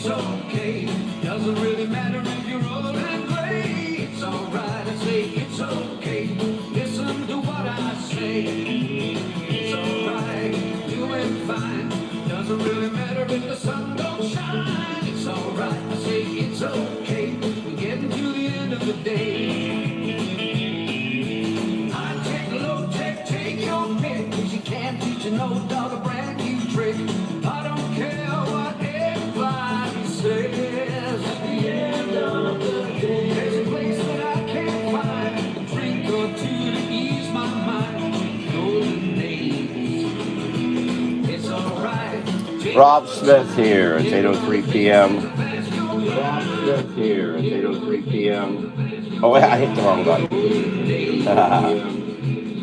it's okay. Doesn't really matter if you're old and gray. It's alright, I say it's okay. Listen to what I say. It's alright, doing fine. Doesn't really matter if the sun don't shine. It's alright, I say it's okay. We're getting to the end of the day. High tech, low tech, take your pick. 'Cause you can't teach an old dog a brand new trick. I don't care what everybody says. At the end of the day, there's a place that I can't find. A drink or two to ease my mind. Golden days. It's alright. Rob Smith here. It's 8:03 p.m. Rob Smith here. It's 8:03 p.m. Oh, wait, I hit the wrong button.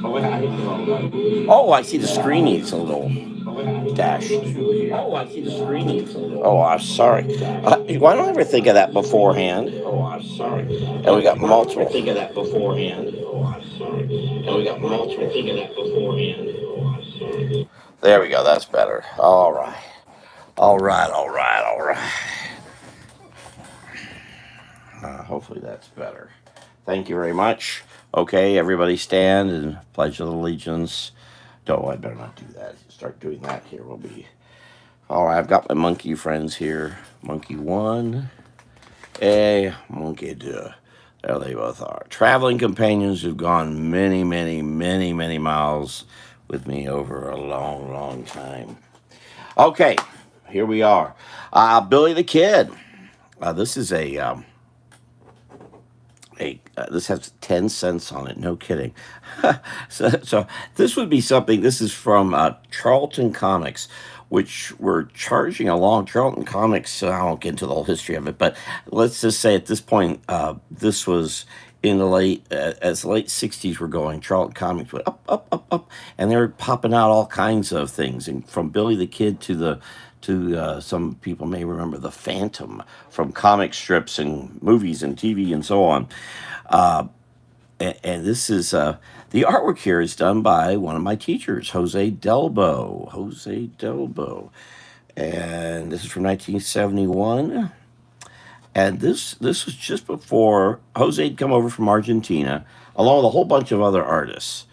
Oh, wait, I hit the wrong button. Oh, I see the screen needs a little dash. Oh, I see the screen needs a little. Oh, I'm sorry. Why don't I ever think of that beforehand? Oh, I'm sorry. And we got multiple. Think of that beforehand. Oh, I'm sorry. And we got multiple. Think of that beforehand. Oh, I'm sorry. There we go. That's better. All right. All right. All right. All right. Hopefully that's better. Thank you very much. Okay, everybody stand and pledge of allegiance. No, I better not do that. Start doing that here. We'll be. All right, I've got my monkey friends here. Monkey 1, monkey 2. There they both are. Traveling companions who've gone many, many, many, many miles with me over a long, long time. Okay, here we are. Billy the Kid. This is this has 10 cents on it. No kidding. so this would be something. This is from Charlton Comics, which were charging along. Charlton Comics, I won't get into the whole history of it, but let's just say at this point, this was in the as late 60s were going, Charlton Comics went up, up, up, up, and they were popping out all kinds of things, and from Billy the Kid to some people may remember the Phantom from comic strips and movies and TV and so on. And this is the artwork here is done by one of my teachers, Jose Delbo. Jose Delbo, and this is from 1971. And this was just before Jose had come over from Argentina, along with a whole bunch of other artists.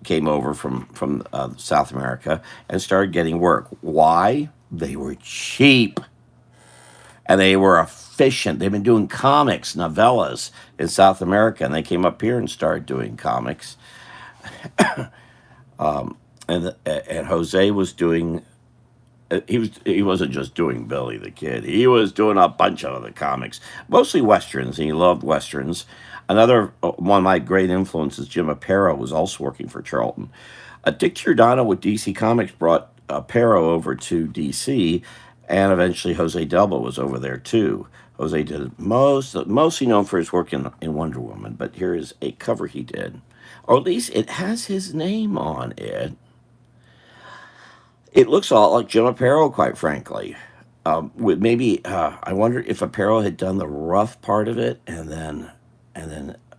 Came over from South America and started getting work. Why? They were cheap and they were efficient. They've been doing comics, novellas in South America, and they came up here and started doing comics. And Jose was doing. He wasn't just doing Billy the Kid. He was doing a bunch of other comics, mostly westerns, and he loved westerns. Another one of my great influences, Jim Aparo, was also working for Charlton. Dick Giordano with DC Comics brought Aparo over to DC, and eventually Jose Delbo was over there too. Jose did mostly known for his work in Wonder Woman, but here is a cover he did, or at least it has his name on it. It looks a lot like Jim Aparo, quite frankly. With maybe I wonder if Aparo had done the rough part of it, and then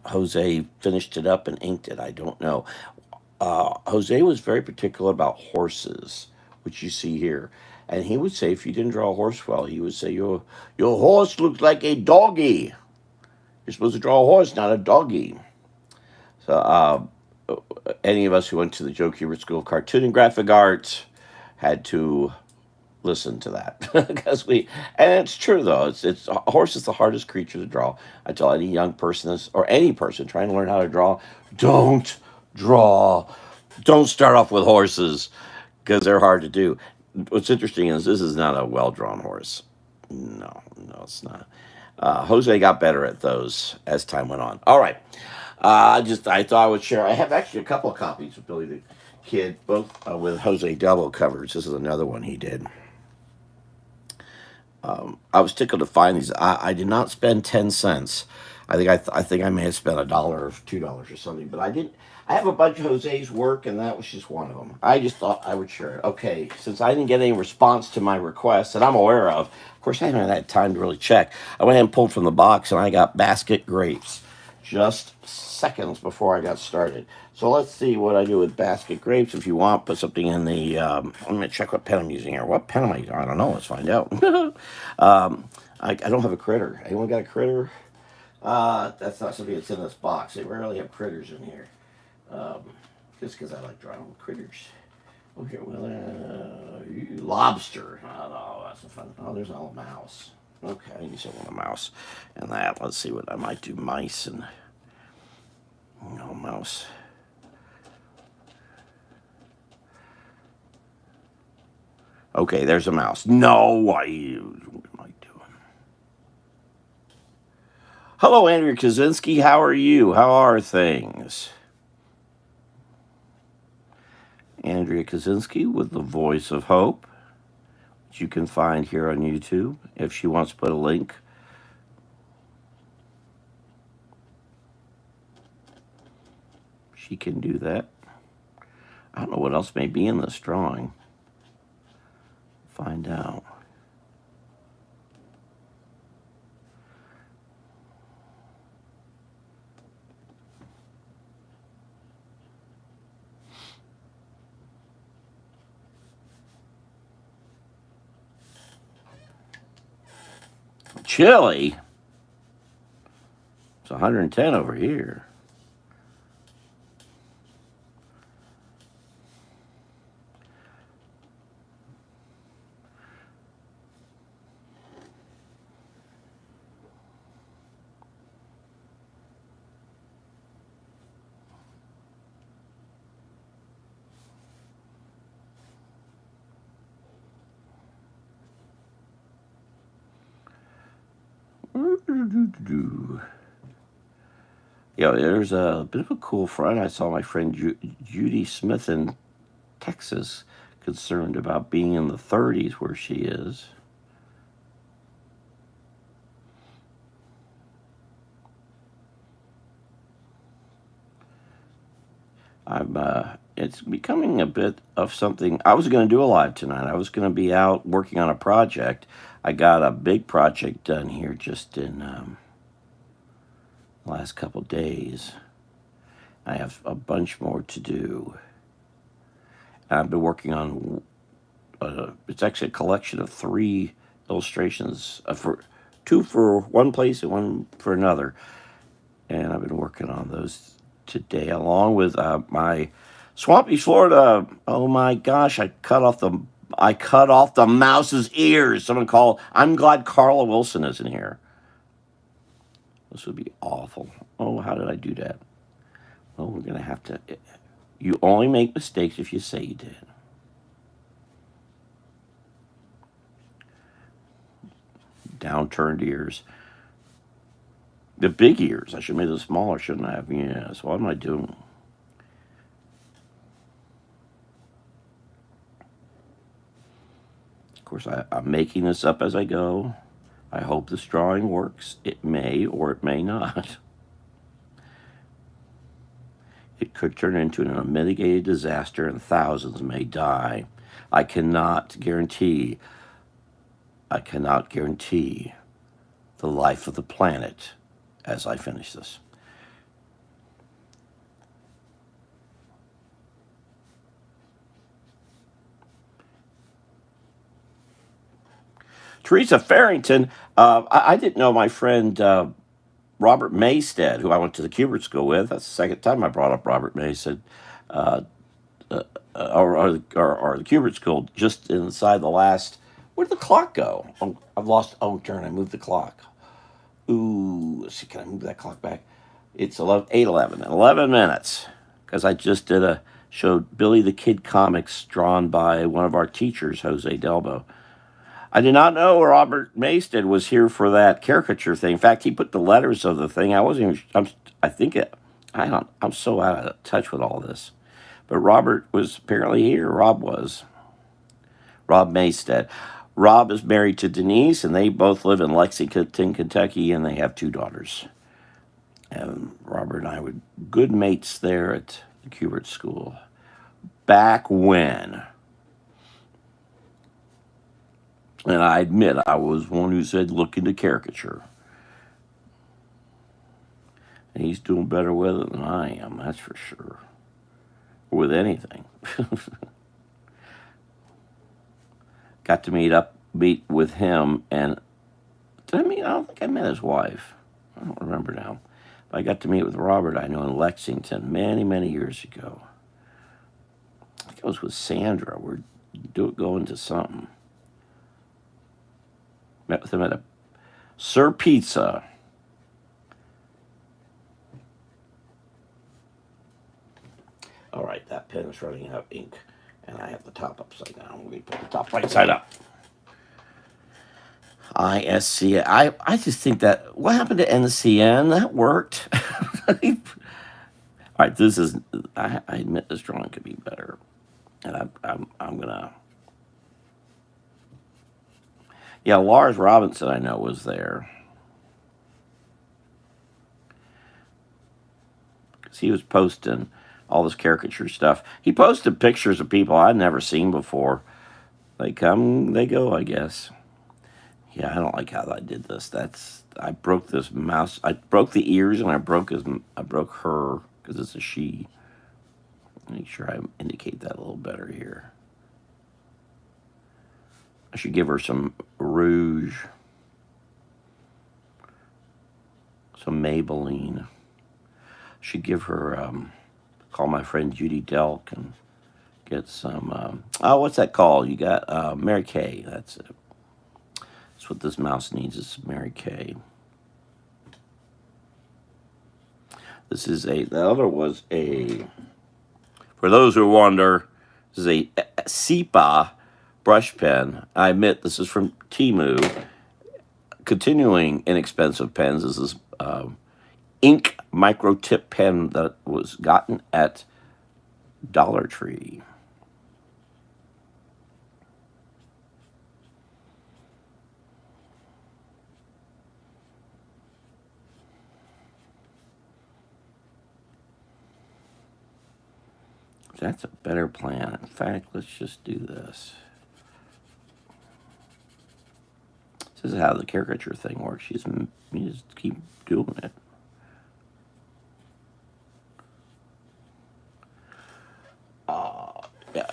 Jose finished it up and inked it. I don't know. Jose was very particular about horses, which you see here, and he would say if you didn't draw a horse well, he would say your horse looks like a doggy. You're supposed to draw a horse, not a doggy. So any of us who went to the Joe Kubert School of Cartoon and Graphic Arts had to listen to that because and it's true though. It's a horse is the hardest creature to draw. I tell any young person or any person trying to learn how to draw, don't start off with horses because they're hard to do. What's interesting is this is not a well-drawn horse. No, it's not. Jose got better at those as time went on. All right. I thought I would share. I have actually a couple of copies of Billy the Kid, both with Jose Delbo covers. This is another one he did. I was tickled to find these. I did not spend 10 cents. I think I may have spent $1 or $2 or something, but I didn't. I have a bunch of Jose's work, and that was just one of them. I just thought I would share it. Okay, since I didn't get any response to my request that I'm aware of course, I haven't had time to really check. I went ahead and pulled from the box, and I got Basket Grapes. just seconds before I got started. So let's see what I do with basket grapes. If you want, put something in the. I'm going to check what pen I'm using here. What pen am I using? I don't know. Let's find out. I don't have a critter. Anyone got a critter? That's not something that's in this box. They rarely have critters in here. Um, just because I like drawing with critters. Okay, well, lobster. Oh, no, that's a fun. Oh, there's a mouse. Okay, you said want a mouse. And that, let's see what I might do. Mice and, mouse. Okay, there's a mouse. No, what am I doing? Hello, Andrea Kaczynski. How are you? How are things? Andrea Kaczynski with the Voice of Hope, which you can find here on YouTube. If she wants to put a link, she can do that. I don't know what else may be in this drawing. Find out. Chili? It's 110 over here. Yeah, there's a bit of a cool front. I saw my friend Judy Smith in Texas, concerned about being in the 30s where she is. It's becoming a bit of something. I was going to do a live tonight. I was going to be out working on a project. I got a big project done here just in last couple days. I have a bunch more to do. I've been working on. It's actually a collection of 3 illustrations for 2 for one place and 1 for another, and I've been working on those today along with my Swampy Florida. Oh my gosh! I cut off the mouse's ears. Someone call. I'm glad Carla Wilson isn't here. This would be awful. Oh, how did I do that? Well, we're gonna have to. You only make mistakes if you say you did. Downturned ears. The big ears. I should have made them smaller, shouldn't I have? Yes. What am I doing? Of course, I'm making this up as I go. I hope this drawing works. It may or it may not. It could turn into an unmitigated disaster and thousands may die. I cannot guarantee the life of the planet as I finish this. Teresa Farrington, I didn't know my friend Robert Maystead, who I went to the Kubert School with. That's the second time I brought up Robert Maystead, uh, or the Kubert School, just inside the last. Where did the clock go? Oh, I've lost. Oh, darn! I moved the clock. Ooh, let's see. Can I move that clock back? It's 8:11. 11 minutes. Because I just showed Billy the Kid comics drawn by one of our teachers, Jose Delbo. I did not know Robert Maystead was here for that caricature thing. In fact, he put the letters of the thing. I wasn't even. I think it. I don't. I'm so out of touch with all this. But Robert was apparently here. Rob was. Rob Maystead. Rob is married to Denise, and they both live in Lexington, Kentucky, and they have 2 daughters. And Robert and I were good mates there at the Kubert School. Back when. And I admit I was one who said, look into caricature. And he's doing better with it than I am, that's for sure. With anything. Got to meet with him, and did I meet? I don't think I met his wife. I don't remember now. But I got to meet with Robert, I know, in Lexington many, many years ago. I think I was with Sandra. We're going to something. Met with him at a Sir Pizza. All right, that pen is running out of ink, and I have the top upside down. Let me put the top right side up. ISC. I just think that what happened to NCN? That worked. All right, this is. I admit this drawing could be better, and I'm gonna. Yeah, Lars Robinson, I know, was there because he was posting all this caricature stuff. He posted pictures of people I'd never seen before. They come, they go, I guess. Yeah, I don't like how I did this. I broke this mouse. I broke the ears, and I broke her because it's a she. Make sure I indicate that a little better here. I should give her some rouge, some Maybelline. Should give her call my friend Judy Delk and get some. What's that called? You got Mary Kay. That's it. That's what this mouse needs. Is Mary Kay. This is the other was a. For those who wonder, this is a SEPA brush pen. I admit this is from Temu. Continuing inexpensive pens. This is ink micro tip pen that was gotten at Dollar Tree. That's a better plan. In fact, let's just do this. This is how the caricature thing works. You just keep doing it.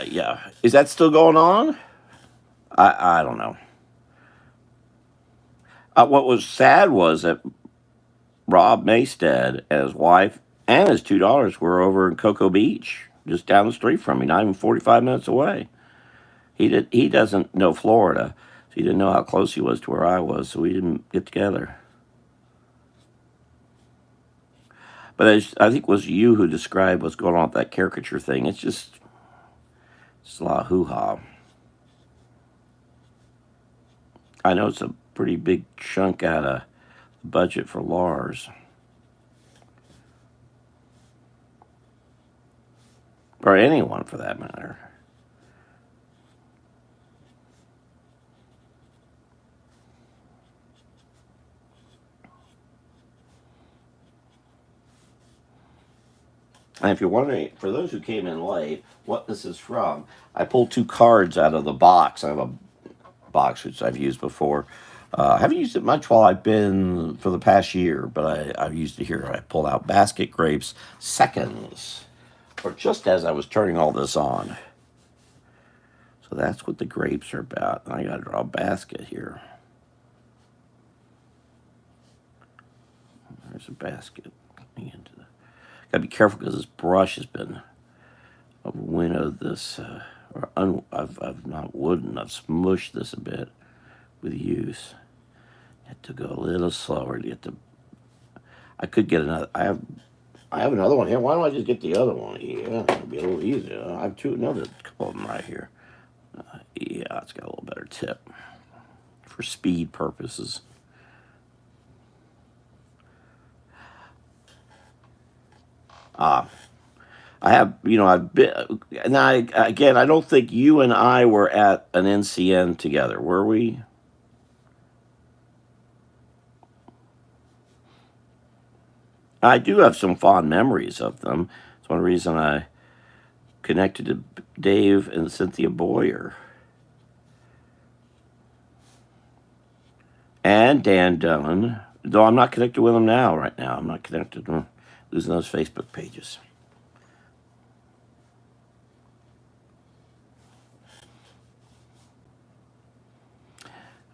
Yeah. Is that still going on? I don't know. What was sad was that Rob Maystead and his wife and his $2 were over in Cocoa Beach, just down the street from me, not even 45 minutes away. He doesn't know Florida, so he didn't know how close he was to where I was, so we didn't get together. But I think it was you who described what's going on with that caricature thing. It's just a lot of hoo-ha. I know it's a pretty big chunk out of the budget for Lars. Or anyone, for that matter. And if you're wondering, for those who came in late, what this is from, I pulled 2 cards out of the box. I have a box which I've used before. I haven't used it much while I've been for the past year, but I've used it here. I pulled out Basket Grapes Seconds, or just as I was turning all this on. So that's what the grapes are about. And I got to draw a basket here. There's a basket coming into the. Got to be careful because this brush has been I've winnowed this, I've not wooden. I've smushed this a bit with use. Had to go a little slower to get the. I could get another. I have another one here. Why don't I just get the other one? Yeah, it'll be a little easier. I have another couple of them right here. Yeah, it's got a little better tip for speed purposes. I have, I've been, and again, I don't think you and I were at an NCN together, were we? I do have some fond memories of them. It's one reason I connected to Dave and Cynthia Boyer. And Dan Dunn, though I'm not connected with them now, right now. I'm not connected to them. losing those Facebook pages.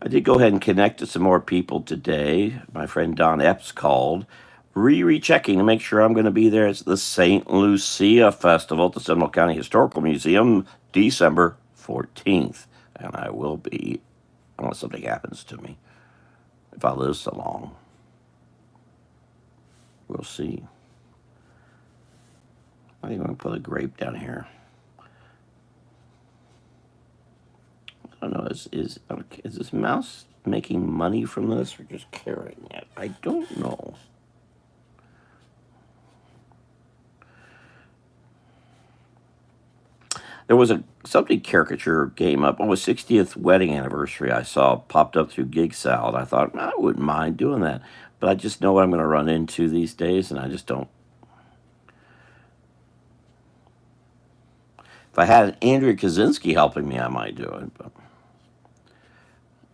I did go ahead and connect to some more people today. My friend Don Epps called, rechecking to make sure I'm going to be there. It's the St. Lucia Festival at the Seminole County Historical Museum, December 14th. And I will be, unless something happens to me, if I live so long. We'll see. I'm going to put a grape down here. I don't know, is this mouse making money from this or just carrying it? I don't know. There was something caricature game up on his 60th wedding anniversary. I saw popped up through Gig Salad. I thought I wouldn't mind doing that, but I just know what I'm going to run into these days, and I just don't. If I had Andrea Kaczynski helping me, I might do it, but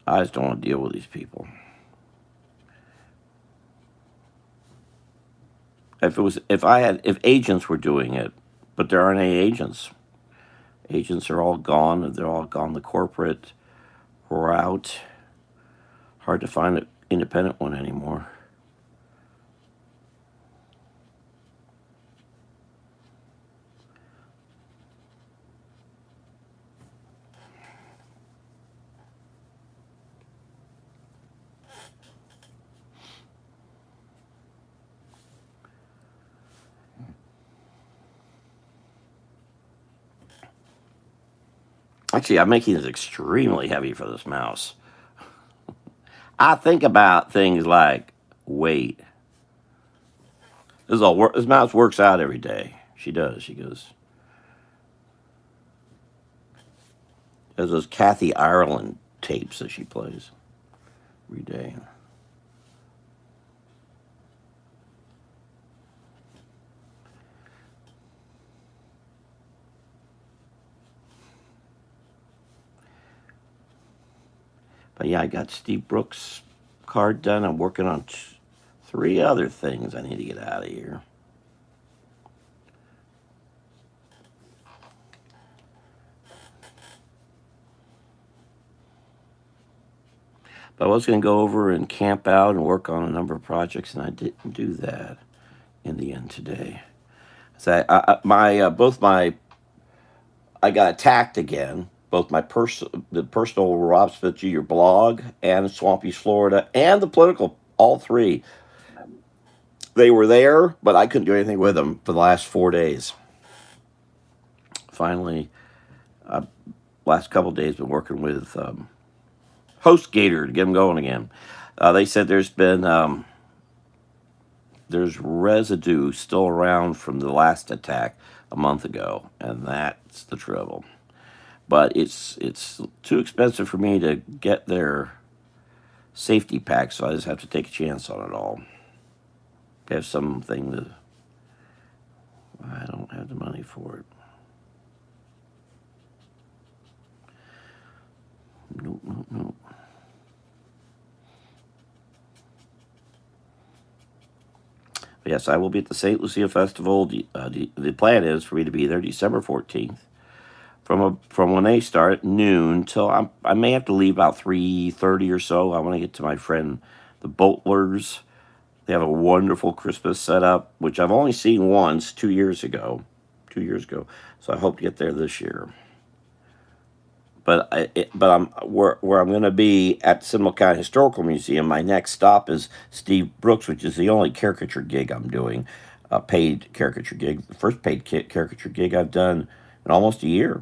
I just don't want to deal with these people. If agents were doing it, but there aren't any agents. Agents are all gone. They're all gone the corporate route. Hard to find an independent one anymore. Actually, I'm making this extremely heavy for this mouse. I think about things like weight. This mouse works out every day. She does. She goes. There's those Kathy Ireland tapes that she plays every day. But yeah, I got Steve Brooks' card done. I'm working on 3 other things I need to get out of here. But I was going to go over and camp out and work on a number of projects, and I didn't do that in the end today. So I got attacked again. Both the personal Rob Smith Jr. blog and Swampy Florida and the political, all 3. They were there, but I couldn't do anything with them for the last 4 days. Finally, last couple of days, been working with HostGator to get them going again. They said there's residue still around from the last attack a month ago, and that's the trouble. But it's too expensive for me to get their safety pack, so I just have to take a chance on it all. Have something that I don't have the money for it. Nope. Yes, I will be at the St. Lucia Festival. The plan is for me to be there December 14th. From when they start at noon till I may have to leave about 3:30 or so. I want to get to my friend the Boltlers. They have a wonderful Christmas setup, which I've only seen once 2 years ago. 2 years ago, so I hope to get there this year. But I'm where I'm going to be at the Seminole County Historical Museum. My next stop is Steve Brooks, which is the only caricature gig I'm doing, a paid caricature gig, the first paid caricature gig I've done in almost a year.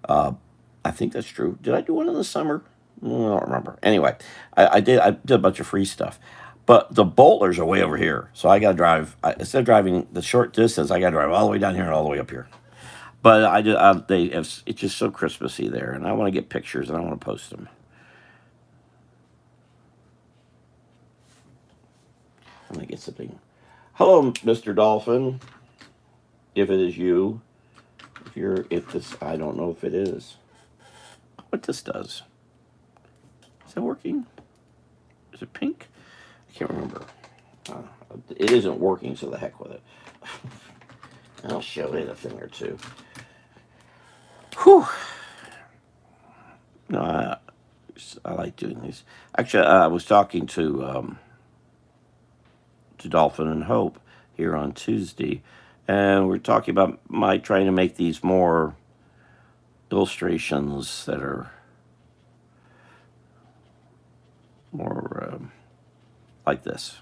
I think that's true. Did I do one in the summer? I don't remember. Anyway, I did a bunch of free stuff. But the Boltlers are way over here, so I got to drive. Instead of driving the short distance, I got to drive all the way down here and all the way up here. But it's just so Christmassy there, and I want to get pictures and I want to post them. Let me get something. Hello, Mr. Dolphin. If it is you, I don't know if it is. What this does? Is that working? Is it pink? I can't remember. It isn't working, so the heck with it. I'll show it a thing or two. Whew. No, I like doing these. Actually, I was talking to Dolphin and Hope here on Tuesday, and we're talking about my trying to make these more illustrations that are more like this.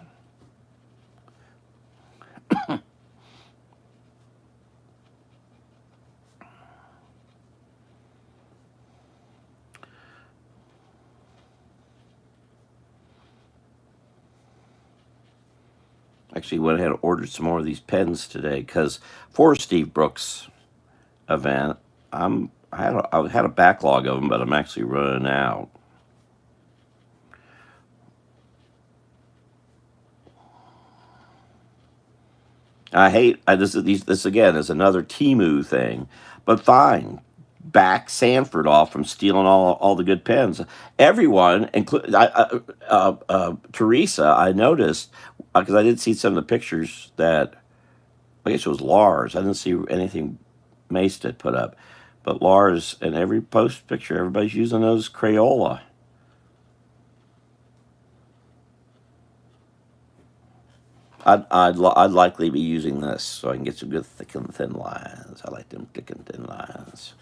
Actually, went ahead and ordered some more of these pens today because for Steve Brooks' event, I had a backlog of them, but I'm actually running out. I hate this again is another Timu thing, but fine. Back Sanford off from stealing all the good pens. Everyone, including Teresa, I noticed because I did see some of the pictures that I guess it was Lars. I didn't see anything Mace had put up, but Lars in every post picture, everybody's using those Crayola. I'd likely be using this so I can get some good thick and thin lines. I like them thick and thin lines.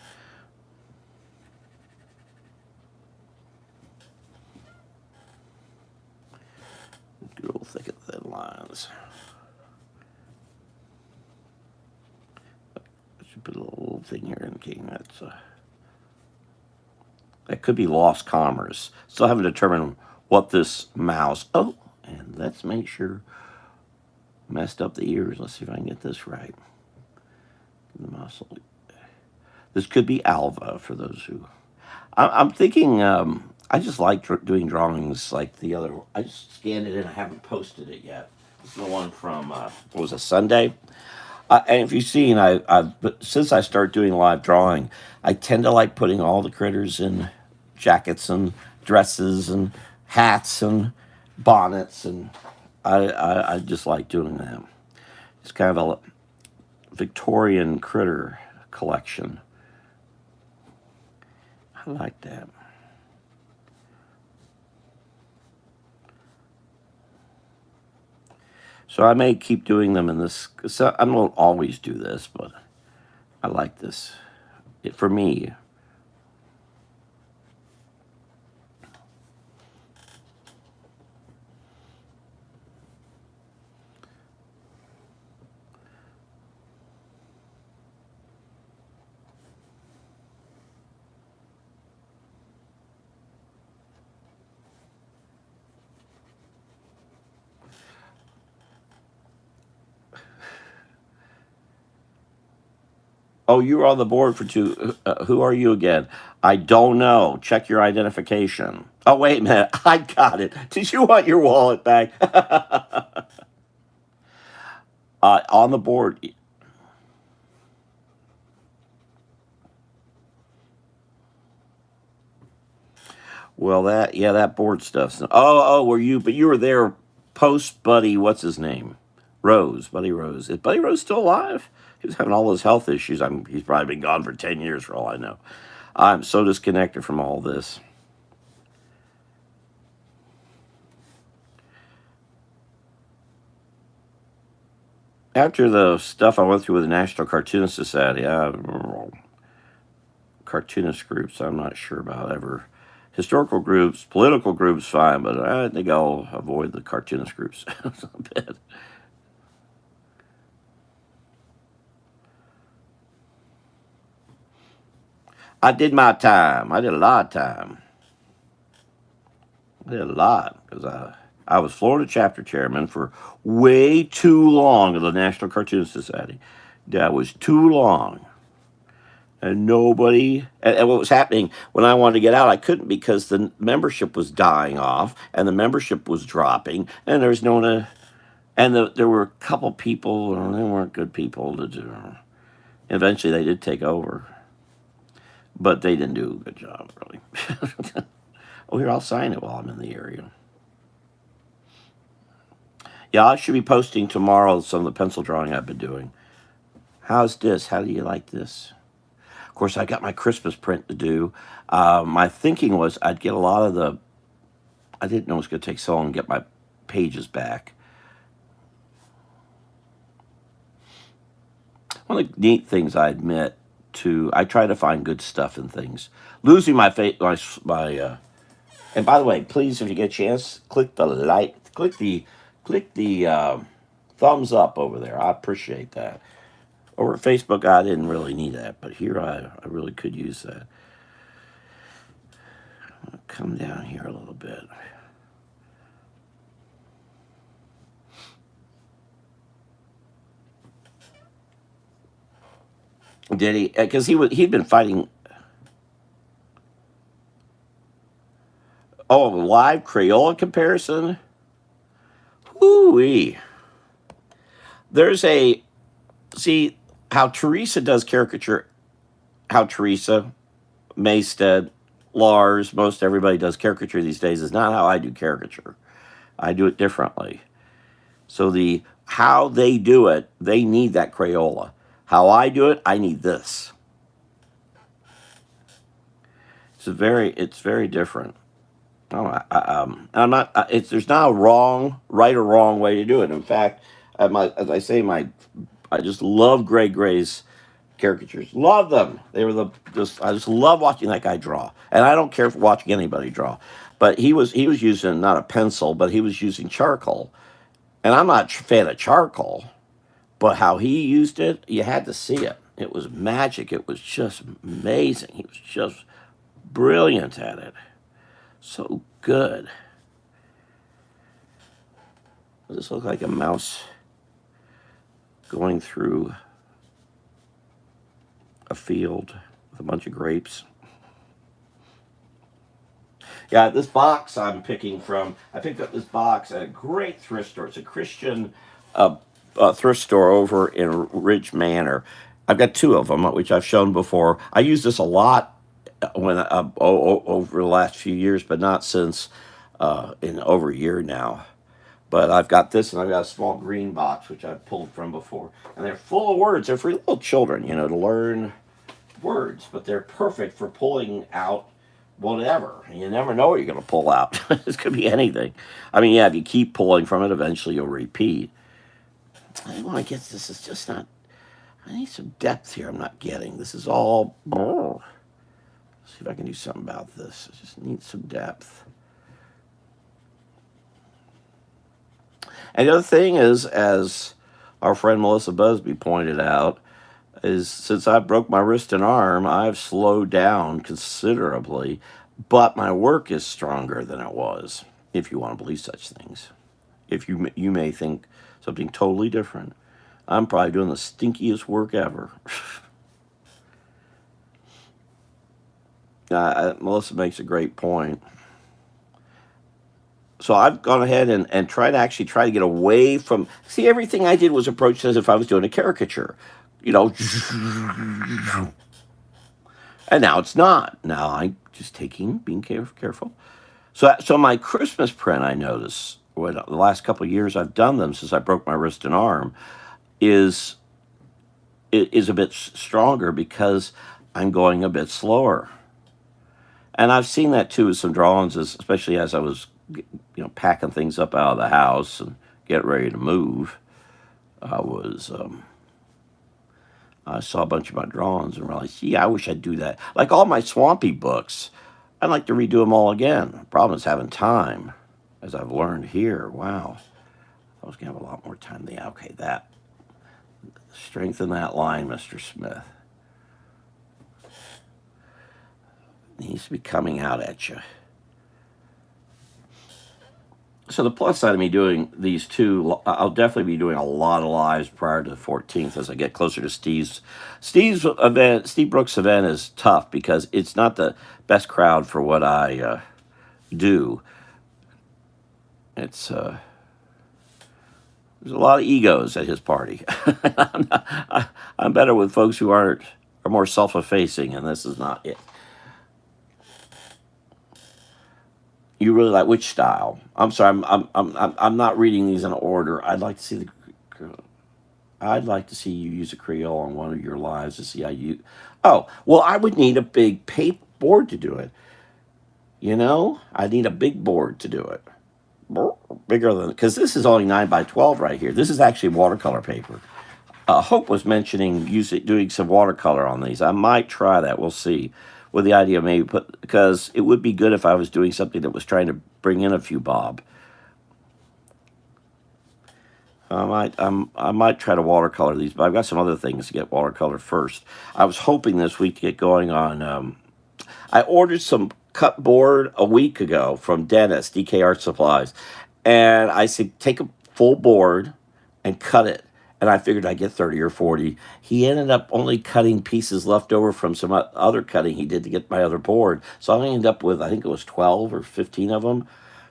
Good old thick and thin lines. I should put a little thing here indicating that could be lost commerce. Still haven't determined what this mouse. Oh, and let's make sure. Messed up the ears. Let's see if I can get this right. The mouse. This could be Alva for those who. I'm thinking. I just like doing drawings like the other. I just scanned it and I haven't posted it yet. This is the one from what was it, Sunday? And if you've seen, but since I started doing live drawing, I tend to like putting all the critters in jackets and dresses and hats and bonnets, and I just like doing that. It's kind of a Victorian critter collection. I like that. So I may keep doing them in this. So I don't always do this, but I like this. For me, oh, you're on the board for two. Who are you again? I don't know. Check your identification. Oh, wait a minute. I got it. Did you want your wallet back? On the board. Well, that board stuff. Were you? But you were there post Buddy. What's his name? Rose. Buddy Rose. Is Buddy Rose still alive? He was having all those health issues. He's probably been gone for 10 years for all I know. I'm so disconnected from all this. After the stuff I went through with the National Cartoonist Society, cartoonist groups, I'm not sure about ever. Historical groups, political groups, fine, but I think I'll avoid the cartoonist groups a bit. I did my time. I did a lot of time. I did a lot because I was Florida chapter chairman for way too long of the National Cartoonist Society. That was too long. And nobody, and what was happening when I wanted to get out, I couldn't because the membership was dying off and the membership was dropping, and there was no one to, and there were a couple people, and they weren't good people to do. Eventually, they did take over, but they didn't do a good job, really. Oh, here, I'll sign it while I'm in the area. Yeah, I should be posting tomorrow some of the pencil drawing I've been doing. How's this? How do you like this? Of course, I got my Christmas print to do. My thinking was I'd get a lot of the. I didn't know it was going to take so long to get my pages back. One of the neat things I admit to, I try to find good stuff in things. Losing my and by the way, please, if you get a chance, click the thumbs up over there. I appreciate that. Over at Facebook, I didn't really need that, but here I really could use that. I'll come down here a little bit. Did he? Because he'd been fighting. Oh, live Crayola comparison. Ooh, there's a see how Teresa does caricature. How Teresa, Maystead, Lars, most everybody does caricature these days is not how I do caricature. I do it differently. So the how they do it, they need that Crayola. How I do it, I need this. It's very different. Oh, I'm not. There's not a right or wrong way to do it. In fact, as I say, I just love Greg Gray's caricatures. Love them. They were I just love watching that guy draw, and I don't care for watching anybody draw. But he was using not a pencil, but he was using charcoal, and I'm not a fan of charcoal, but how he used it, you had to see it. It was magic. It was just amazing. He was just brilliant at it. So good. Does this look like a mouse going through a field with a bunch of grapes? Yeah, this box I'm picking from, I picked up this box at a great thrift store. It's a Christian thrift store over in Ridge Manor. I've got two of them, which I've shown before. I use this a lot over the last few years, but not since in over a year now. But I've got this, and I've got a small green box, which I've pulled from before. And they're full of words. They're for little children, to learn words. But they're perfect for pulling out whatever. You never know what you're going to pull out. This could be anything. I mean, yeah, if you keep pulling from it, eventually you'll repeat. I want to get this. Is just not. I need some depth here. I'm not getting. This is all. Oh. See if I can do something about this. I just need some depth. And the other thing is, as our friend Melissa Busby pointed out, is since I broke my wrist and arm, I've slowed down considerably, but my work is stronger than it was, if you want to believe such things. If you may think something totally different. I'm probably doing the stinkiest work ever. Melissa makes a great point. So I've gone ahead and try to get away from. See, everything I did was approached as if I was doing a caricature, and now it's not. Now I'm just being careful. So my Christmas print, I notice, the last couple of years I've done them since I broke my wrist and arm, is a bit stronger because I'm going a bit slower. And I've seen that too with some drawings, especially as I was, packing things up out of the house and getting ready to move. I saw a bunch of my drawings and realized, I wish I'd do that. Like all my Swampy books, I'd like to redo them all again. The problem is having time, as I've learned here. Wow, I was gonna have a lot more time. That strengthen that line, Mr. Smith. It needs to be coming out at you. So the plus side of me doing these two, I'll definitely be doing a lot of lives prior to the 14th as I get closer to Steve's event. Steve Brooks' event is tough because it's not the best crowd for what I do. It's there's a lot of egos at his party. I'm better with folks who are more self-effacing, and this is not it. You really like which style? I'm sorry, I'm not reading these in order. I'd like to see you use a Creole on one of your lives to see how you. Oh, well, I would need a big paper board to do it. You know, I need a big board to do it. Bigger than, because this is only 9 by 12 right here. This is actually watercolor paper. Hope was mentioning doing some watercolor on these. I might try that. We'll see. With the idea of maybe because it would be good if I was doing something that was trying to bring in a few bob. I might try to watercolor these, but I've got some other things to get watercolor first. I was hoping this week to get going on. I ordered some cut board a week ago from Dennis, DK Art Supplies, and I said take a full board and cut it. And I figured I'd get 30 or 40. He ended up only cutting pieces left over from some other cutting he did to get my other board. So I ended up with, I think it was 12 or 15 of them.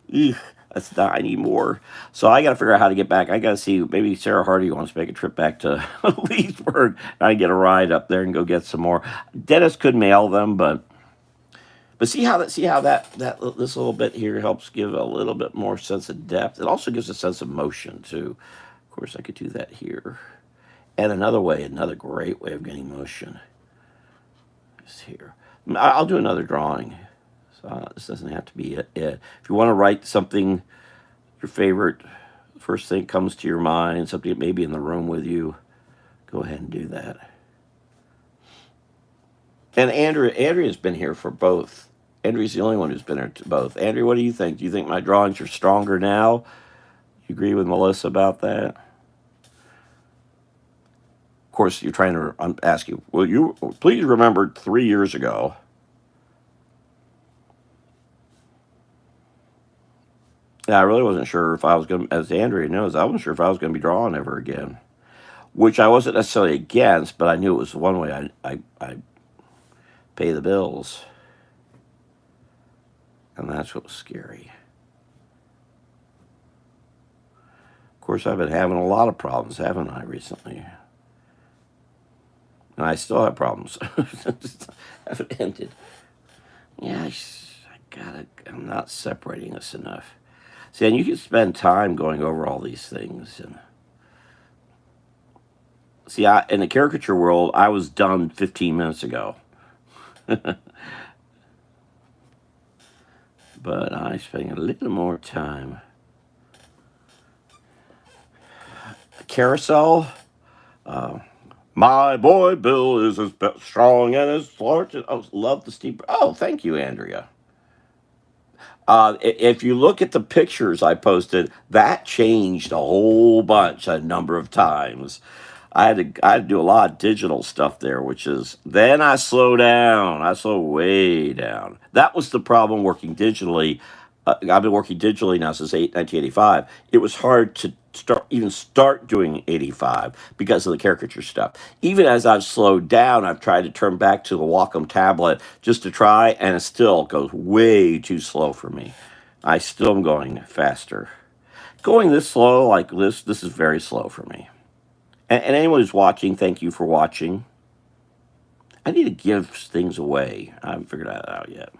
Eugh, that's not, I need more. So I got to figure out how to get back. I got to see, maybe Sarah Hardy wants to make a trip back to Leesburg. And I get a ride up there and go get some more. Dennis could mail them, but see how this little bit here helps give a little bit more sense of depth. It also gives a sense of motion too. Of course, I could do that here. And another great way of getting motion is here. I'll do another drawing. So this doesn't have to be it. If you want to write something, your favorite, first thing comes to your mind, something that may be in the room with you, go ahead and do that. And Andrea's been here for both. Andrea's the only one who's been here to both. Andrea, what do you think? Do you think my drawings are stronger now? You agree with Melissa about that? Of course, you're trying to ask you. Well, you please remember 3 years ago. Yeah, I really wasn't sure if I was going to, as Andrea knows, I wasn't sure if I was going to be drawing ever again, which I wasn't necessarily against, but I knew it was one way I pay the bills. And that's what was scary. Of course, I've been having a lot of problems, haven't I, recently? And I still have problems. Haven't ended. Yeah, I'm not separating this enough. See, and you can spend time going over all these things. And see, in the caricature world, I was done 15 minutes ago. But I spend a little more time. Carousel. My boy Bill is as strong and as large as. Oh, love the steep. Oh, thank you, Andrea. If you look at the pictures I posted, that changed a whole bunch, a number of times. I had to do a lot of digital stuff there, which is then I slow down. I slow way down. That was the problem working digitally. I've been working digitally now since 1985. It was hard to start doing 85 because of the caricature stuff. Even as I've slowed down, I've tried to turn back to the Wacom tablet just to try, and it still goes way too slow for me. I still am going faster. Going this slow like this is very slow for me. And anyone who's watching, thank you for watching. I need to give things away. I haven't figured that out yet.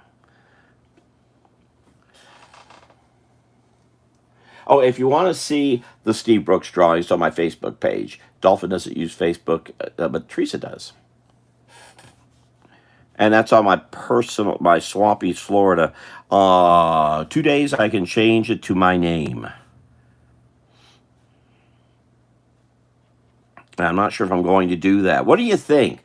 Oh, if you want to see the Steve Brooks drawings on my Facebook page, Dolphin doesn't use Facebook, but Teresa does. And that's on my Swampy, Florida. 2 days I can change it to my name. And I'm not sure if I'm going to do that. What do you think?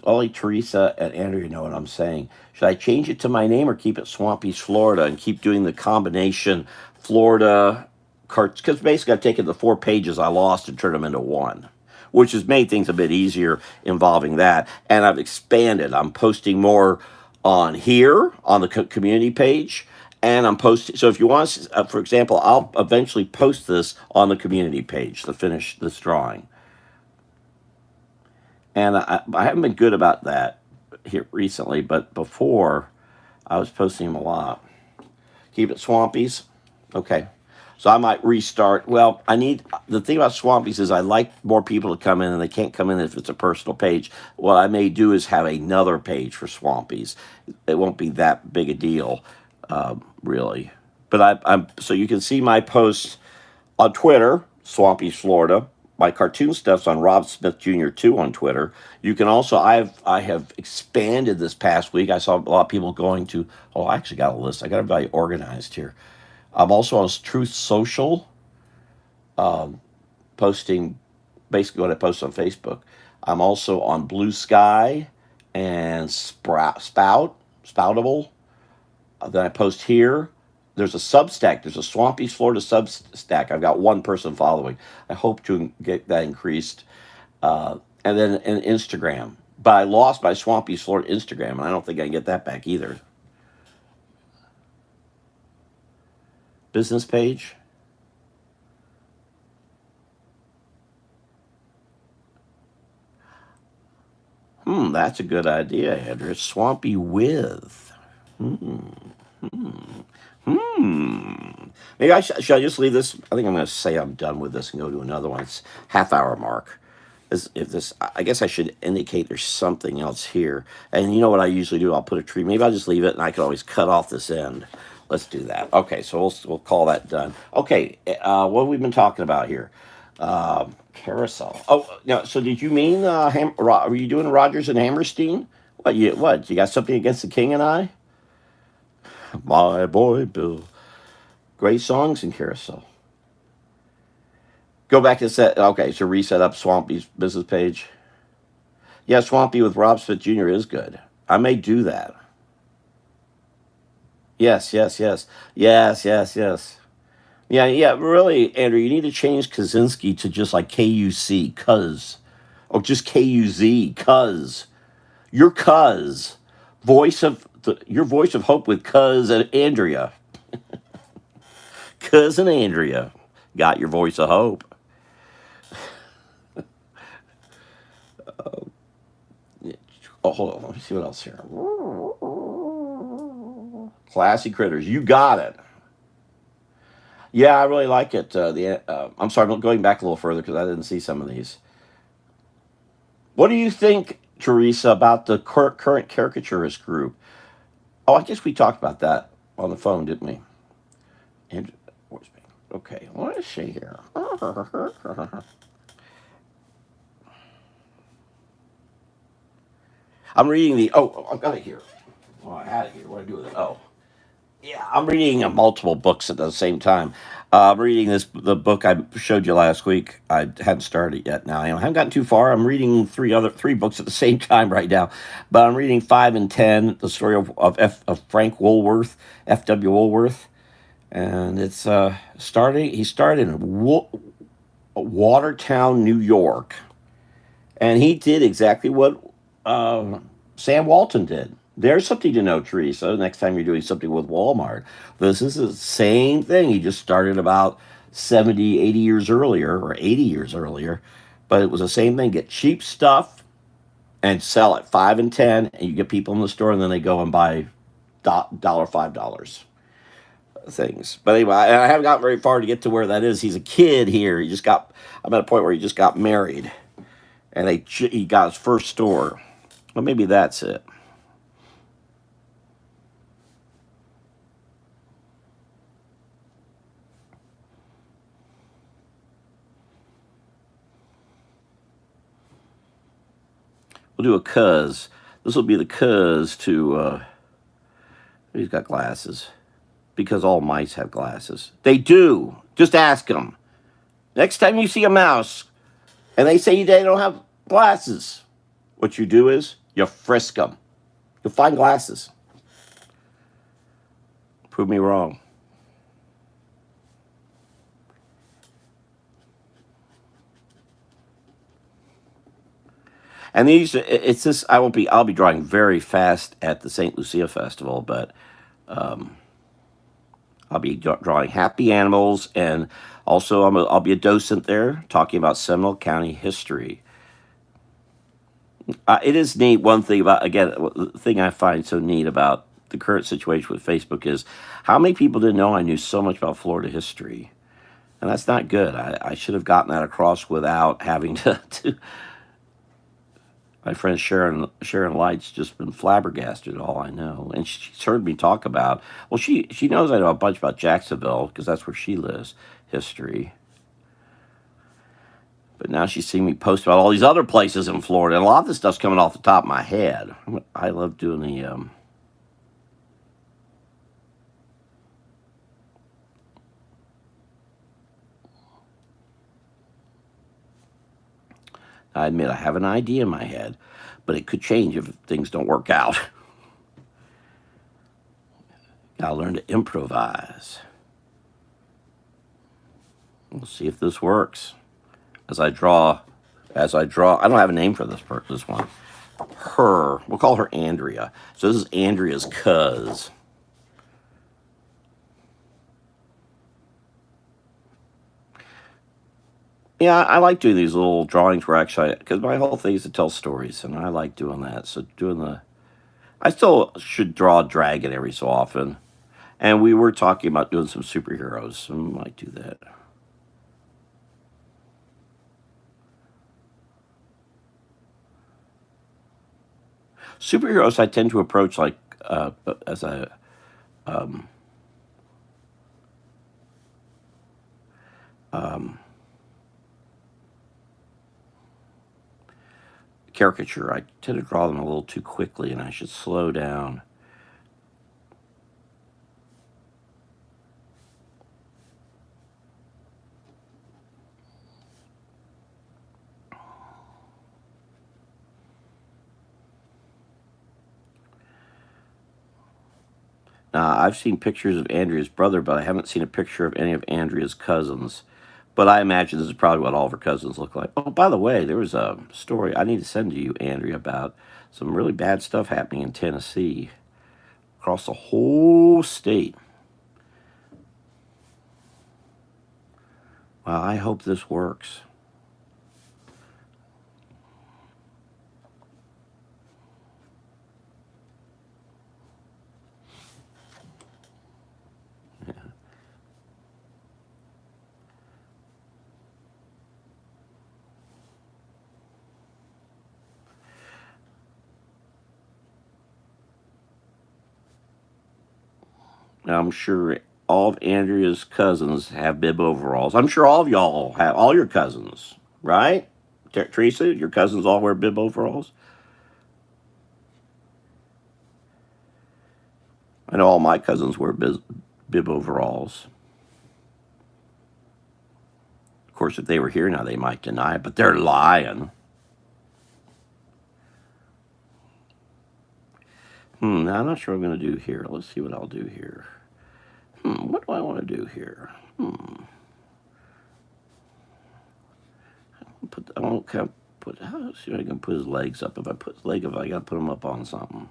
Only Teresa and Andrea know what I'm saying. Should I change it to my name or keep it Swampy's Florida and keep doing the combination Florida cards? Because basically I've taken the 4 pages I lost and turned them into one, which has made things a bit easier involving that. And I've expanded. I'm posting more on here on the community page. And I'm posting. So if you want, for example, I'll eventually post this on the community page to finish this drawing. And I haven't been good about that here recently, but before I was posting them a lot. Keep it Swampies. Okay. So I might restart. Well, the thing about Swampies is I like more people to come in, and they can't come in if it's a personal page. What I may do is have another page for Swampies. It won't be that big a deal. really. But I'm so you can see my posts on Twitter, Swampy Florida. My cartoon stuff's on Rob Smith Jr. too on Twitter. You can also I have expanded this past week. I saw a lot of people going to. Oh, I actually got a list. I got everybody organized here. I'm also on Truth Social, posting basically what I post on Facebook. I'm also on Blue Sky and Spoutable. Then I post here. There's a Substack. There's a Swampy Florida Substack. I've got one person following. I hope to get that increased. And then an Instagram. But I lost my Swampy Florida Instagram, and I don't think I can get that back either. Business page. That's a good idea, Andrew. Swampy with. Hmm. Maybe should I just leave this? I think I'm going to say I'm done with this and go to another one. It's half-hour mark. If this, I guess I should indicate there's something else here. And you know what I usually do? I'll put a tree. Maybe I'll just leave it, and I can always cut off this end. Let's do that. Okay, so we'll call that done. Okay, what have we been talking about here? Carousel. Oh, no. So did you mean were you doing Rogers and Hammerstein? What? You got something against the King and I? My boy Bill. Great songs in Carousel. Go back and set. Okay, so reset up Swampy's business page. Yeah, Swampy with Rob Smith Jr. is good. I may do that. Yes, yes, yes, yes, yes, yes. Yeah, yeah. Really, Andrew, you need to change Kaczynski to just like KUC, cuz, or just KUZ, cuz. Your cuz, your voice of hope with cuz and Andrea, cuz and Andrea, got your voice of hope. Oh, hold on. Let me see what else here. Classy critters. You got it. Yeah, I really like it. I'm sorry, I'm going back a little further because I didn't see some of these. What do you think, Teresa, about the current caricaturist group? Oh, I guess we talked about that on the phone, didn't we? And okay, what is she here? I'm reading the. Oh, I've got it here. Oh, I had it here. What do I do with it? Oh, yeah, I'm reading multiple books at the same time. I'm reading the book I showed you last week. I hadn't started it yet. Now I haven't gotten too far. I'm reading three books at the same time right now, but I'm reading 5 and 10, the story of Frank Woolworth, F.W. Woolworth, and it's starting. He started in Watertown, New York, and he did exactly what Sam Walton did. There's something to know, Teresa. Next time you're doing something with Walmart, this is the same thing. He just started about 70, 80 years earlier, or 80 years earlier, but it was the same thing. Get cheap stuff and sell it 5 and 10, and you get people in the store, and then they go and buy $5 things. But anyway, I haven't gotten very far to get to where that is. He's a kid here. I'm at a point where he just got married, and he got his first store. Well, maybe that's it. We'll do a cuz. This will be the cuz to. He's got glasses. Because all mice have glasses. They do. Just ask them. Next time you see a mouse and they say they don't have glasses, what you do is you frisk them. You'll find glasses. Prove me wrong. And it's this. I'll be drawing very fast at the St. Lucia Festival, but I'll be drawing happy animals, and also I'll be a docent there talking about Seminole County history. It is neat. One thing about, again, the thing I find so neat about the current situation with Facebook is how many people didn't know I knew so much about Florida history, and that's not good. I should have gotten that across without having to My friend Sharon Light's just been flabbergasted. All I know, and she's heard me talk about. Well, she knows I know a bunch about Jacksonville because that's where she lives. History, but now she's seeing me post about all these other places in Florida, and a lot of this stuff's coming off the top of my head. I love doing the. I admit I have an idea in my head, but it could change if things don't work out. Gotta learn to improvise. We'll see if this works. As I draw, I don't have a name for this one. We'll call her Andrea. So this is Andrea's cuz. Yeah, I like doing these little drawings where actually, because my whole thing is to tell stories, and I like doing that. So I still should draw a dragon every so often. And we were talking about doing some superheroes, so we might do that. Superheroes, I tend to approach like as a um, um, caricature. I tend to draw them a little too quickly, and I should slow down. Now, I've seen pictures of Andrea's brother, but I haven't seen a picture of any of Andrea's cousins. But I imagine this is probably what all of her cousins look like. Oh, by the way, there was a story I need to send to you, Andrea, about some really bad stuff happening in Tennessee across the whole state. Well, I hope this works. Now, I'm sure all of Andrea's cousins have bib overalls. I'm sure all of y'all have, all your cousins, right? Teresa, your cousins all wear bib overalls? I know all my cousins wear bib overalls. Of course, if they were here now, they might deny it, but they're lying. Now I'm not sure what I'm going to do here. Let's see what I'll do here. What do I want to do here? I won't kind of put. How see if I can put his legs up? If I put his leg up, I got to put him up on something.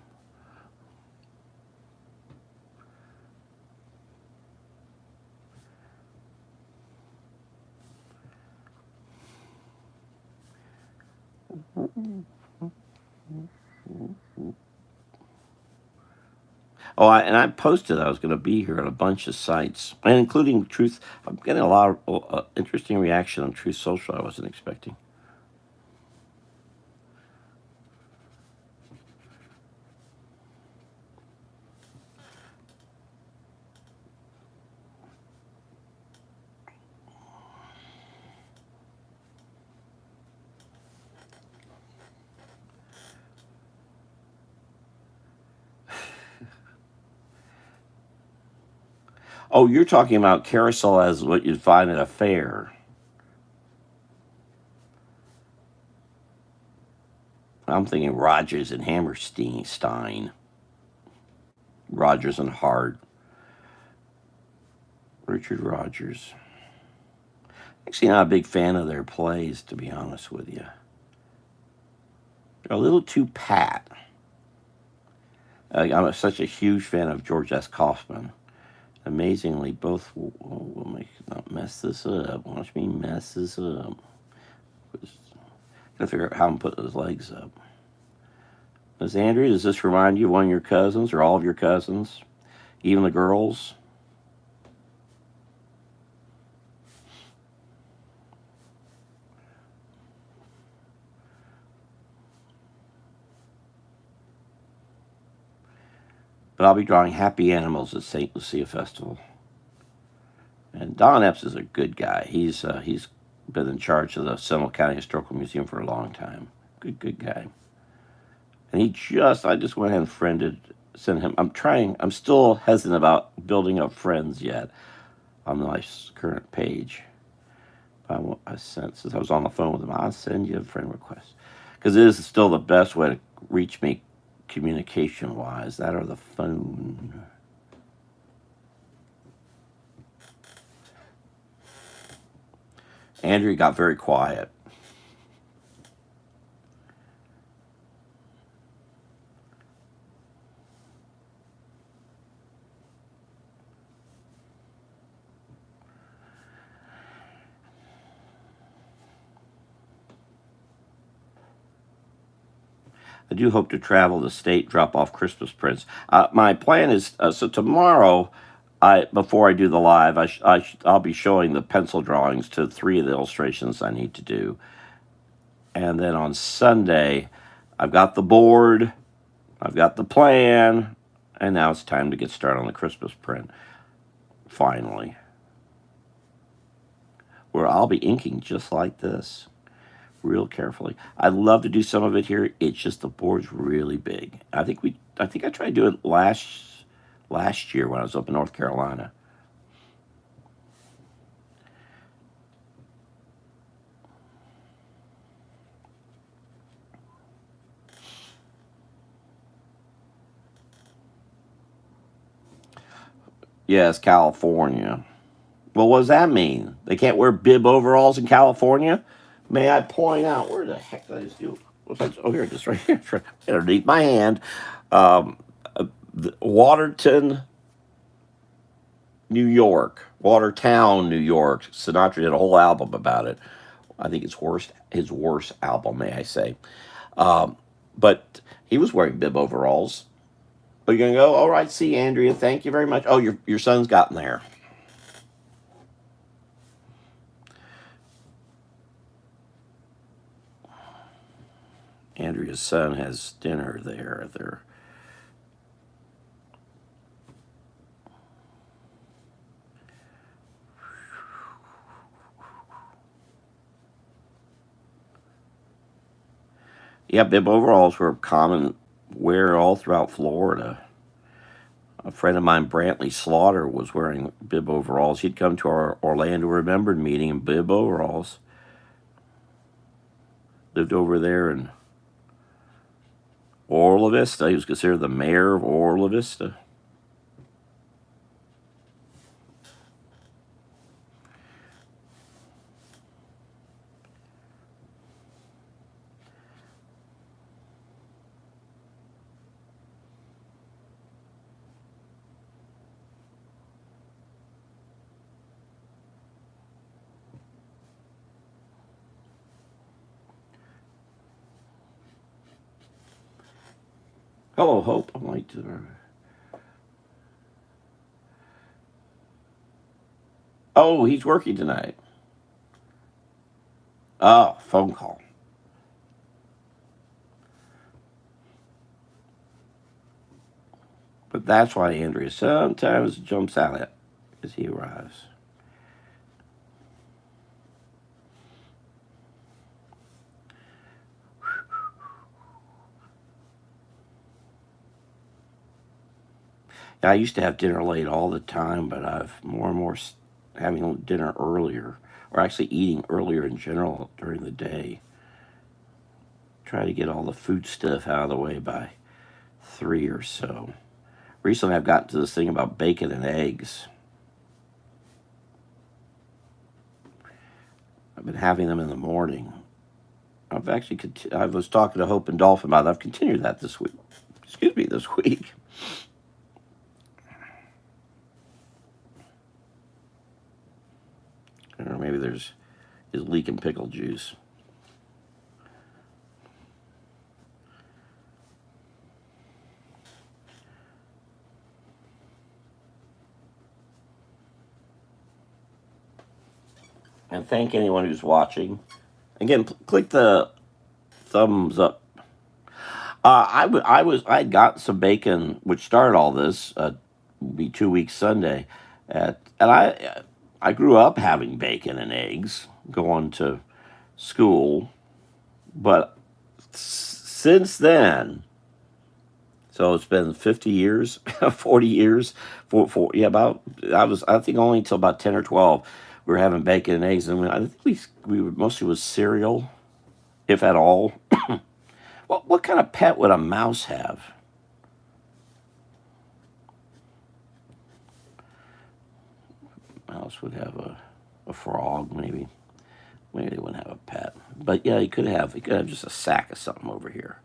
Oh, and I posted I was going to be here on a bunch of sites, and including Truth. I'm getting a lot of interesting reaction on Truth Social. I wasn't expecting. Oh, you're talking about carousel as what you'd find at a fair. I'm thinking Rogers and Hammerstein, Rogers and Hart, Richard Rogers. Actually, not a big fan of their plays, to be honest with you. They're a little too pat. I'm such a huge fan of George S. Kaufman. Amazingly, both will make not mess this up. Watch me mess this up. Gotta figure out how I'm putting his legs up. Miss Andrea, does this remind you of one of your cousins or all of your cousins? Even the girls? but I'll be drawing happy animals at St. Lucia Festival. And Don Epps is a good guy. He's been in charge of the Seminole County Historical Museum for a long time. Good guy. And I just went ahead and sent him. I'm still hesitant about building up friends yet on my current page. Since I was on the phone with him, I'll send you a friend request. Because it is still the best way to reach me communication wise, that or the phone. Andrea got very quiet. I do hope to travel the state, drop off Christmas prints. My plan is so tomorrow. Before I do the live, I'll be showing the pencil drawings to 3 of the illustrations I need to do, and then on Sunday, I've got the board, I've got the plan, and now it's time to get started on the Christmas print. Finally, where I'll be inking just like this, real carefully. I'd love to do some of it here. It's just the board's really big. I think I tried to do it last year when I was up in North Carolina. Yes, California. Well, what does that mean? They can't wear bib overalls in California? May I point out, where the heck did I just do? Oh, here it is, right here, right underneath my hand. Um, Watertown, New York. Watertown, New York. Sinatra did a whole album about it. I think it's his worst album, may I say. But he was wearing bib overalls. Are you gonna go? All right, see Andrea. Thank you very much. Oh, your son's gotten there. Andrea's son has dinner there. Yeah, bib overalls were common wear all throughout Florida. A friend of mine, Brantley Slaughter, was wearing bib overalls. He'd come to our Orlando Remembered meeting in bib overalls. Lived over there in Orla Vista. He was considered the mayor of Orla Vista. Hello, Hope. I'm like, oh, he's working tonight. Oh, phone call. But that's why Andrea sometimes jumps out as he arrives. I used to have dinner late all the time, but I've more and more having dinner earlier, or actually eating earlier in general during the day. Try to get all the food stuff out of the way by 3 or so. Recently, I've gotten to this thing about bacon and eggs. I've been having them in the morning. I was talking to Hope and Dolphin about it. I've continued that this week. This week. Or maybe there's is leaking pickle juice. And thank anyone who's watching. Again, click the thumbs up. I'd got some bacon, which started all this. Would be 2 weeks Sunday, and I grew up having bacon and eggs going to school, but since then, so it's been 50 years, 40 years, yeah, about I think only until about 10 or 12 we were having bacon and eggs, and I think we were mostly with cereal, if at all. What kind of pet would a mouse have? Mouse would have a frog, maybe. Maybe they wouldn't have a pet. But yeah, he could have just a sack of something over here.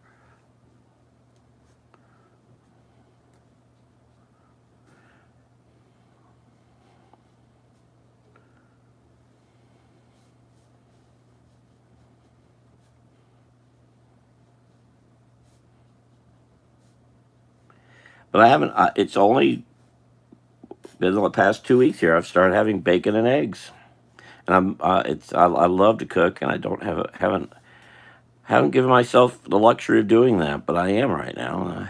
But I haven't. It's only been the past 2 weeks here. I've started having bacon and eggs, and I love to cook, and I don't have a, haven't given myself the luxury of doing that, but I am right now.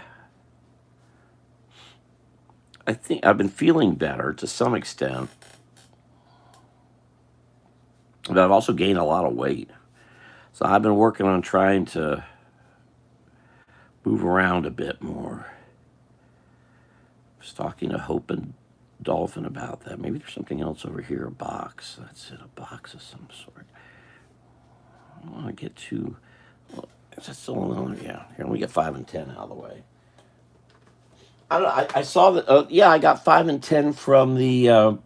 I think I've been feeling better to some extent, but I've also gained a lot of weight. So I've been working on trying to move around a bit more. I was talking to Hope and Dolphin about that. Maybe there's something else over here, a box. That's it, a box of some sort. I don't want to get too. Well, is that still another? Yeah. Here, let me get 5 and 10 out of the way. I don't know. I saw that. Yeah, I got 5 and 10 from the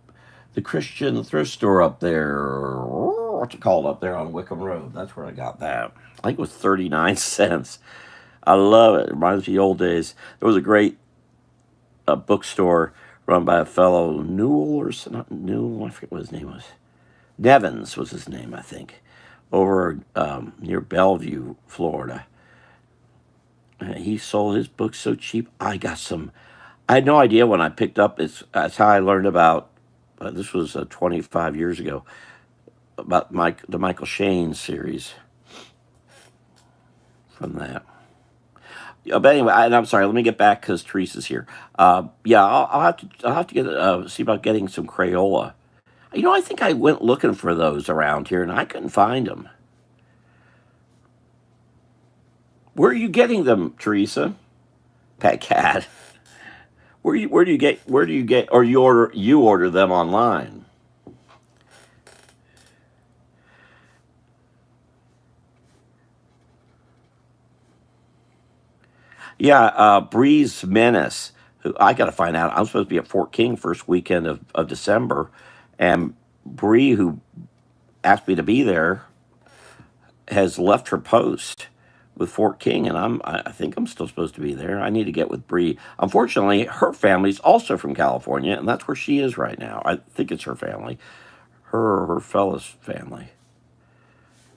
Christian thrift store up there. What's it called up there on Wickham Road? That's where I got that. I think it was 39 cents. I love it. It reminds me of the old days. There was a great bookstore run by a fellow Newell or not Newell. I forget what his name was. Nevins was his name, I think, over near Bellevue, Florida. He sold his books so cheap. I got some. I had no idea when I picked up. That's how I learned about. This was 25 years ago about the Michael Shane series from that. Yeah, but anyway, and I'm sorry. Let me get back because Teresa's here. Yeah, I'll have to get see about getting some Crayola. I think I went looking for those around here and I couldn't find them. Where are you getting them, Teresa? Pet cat. Where do you get or you order them online? Yeah, Breeze Menace. Who I got to find out. I'm supposed to be at Fort King first weekend of December, and Bree, who asked me to be there, has left her post with Fort King, and I think I'm still supposed to be there. I need to get with Bree. Unfortunately, her family's also from California, and that's where she is right now. I think it's her family, her or her fella's family.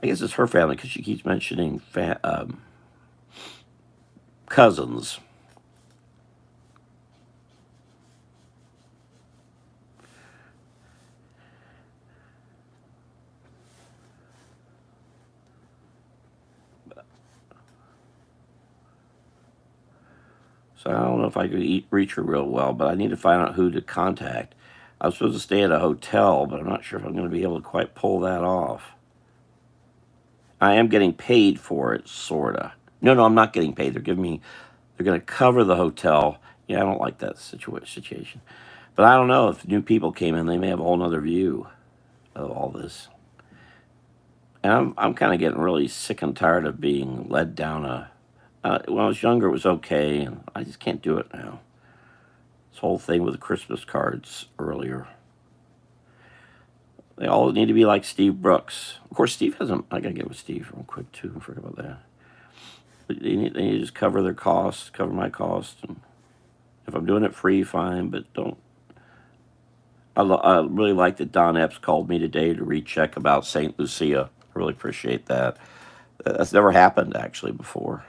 I guess it's her family because she keeps mentioning cousins. So I don't know if I could reach her real well, but I need to find out who to contact. I was supposed to stay at a hotel, but I'm not sure if I'm going to be able to quite pull that off. I am getting paid for it, sorta. No, no, I'm not getting paid. They're going to cover the hotel. Yeah, I don't like that situation. But I don't know if new people came in, they may have a whole nother view of all this. And I'm kind of getting really sick and tired of being led down a. When I was younger, it was okay, and I just can't do it now. This whole thing with the Christmas cards earlier. They all need to be like Steve Brooks. Of course, Steve hasn't. I gotta get with Steve real quick too. I forgot about that. But they need to just cover their costs, cover my costs, and if I'm doing it free, fine. But don't. I really like that Don Epps called me today to recheck about St. Lucia. I really appreciate that. That's never happened actually before.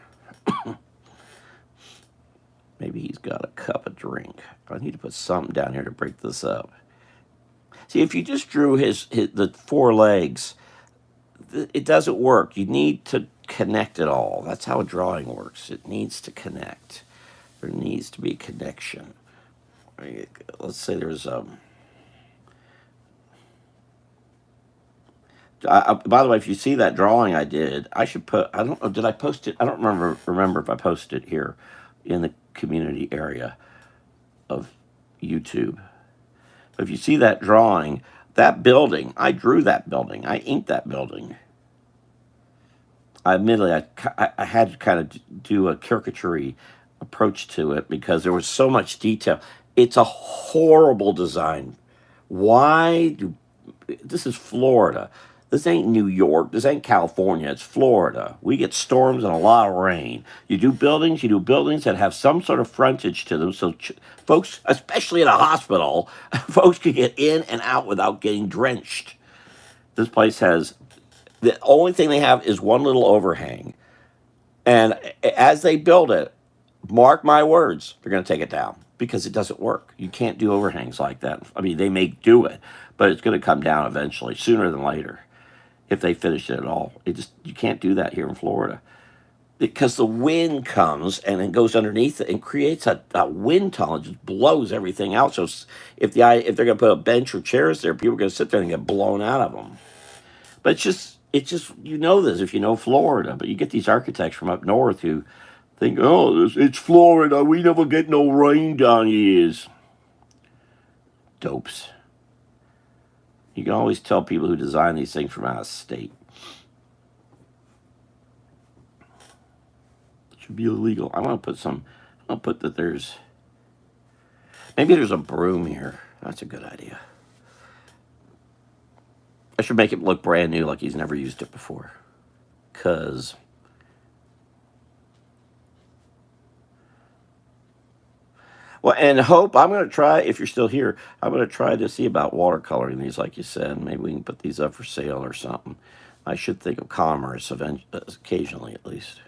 Maybe he's got a cup of drink. I need to put something down here to break this up. See, if you just drew his the four legs, it doesn't work. You need connect it all. That's how a drawing works. It needs to connect. There needs to be connection. Let's say there's by the way, if you see that drawing I did, I should put. I don't know. Did I post it? I don't remember if I posted it here in the community area of YouTube. But if you see that drawing, that building, I drew that building. I inked that building. Admittedly, I had to kind of do a caricature approach to it because there was so much detail. It's a horrible design. Why do this is Florida? This ain't New York. This ain't California. It's Florida. We get storms and a lot of rain. You do buildings that have some sort of frontage to them so folks, especially in a hospital, folks can get in and out without getting drenched. This place has the only thing they have is one little overhang. And as they build it, mark my words, they're going to take it down because it doesn't work. You can't do overhangs like that. I mean, they may do it, but it's going to come down eventually, sooner than later, if they finish it at all. You can't do that here in Florida because the wind comes and it goes underneath it and creates a wind tunnel. It just blows everything out. So if they're going to put a bench or chairs there, people are going to sit there and get blown out of them. But it's just you know this if you know Florida. But you get these architects from up north who think, oh, it's Florida. We never get no rain down here. Dopes. You can always tell people who design these things from out of state. It should be illegal. I want to put some. I'll put that there's. Maybe there's a broom here. That's a good idea. I should make it look brand new, like he's never used it before. Cause. Well, and Hope, I'm going to try, if you're still here, I'm going to try to see about watercoloring these, like you said. Maybe we can put these up for sale or something. I should think of commerce occasionally, at least.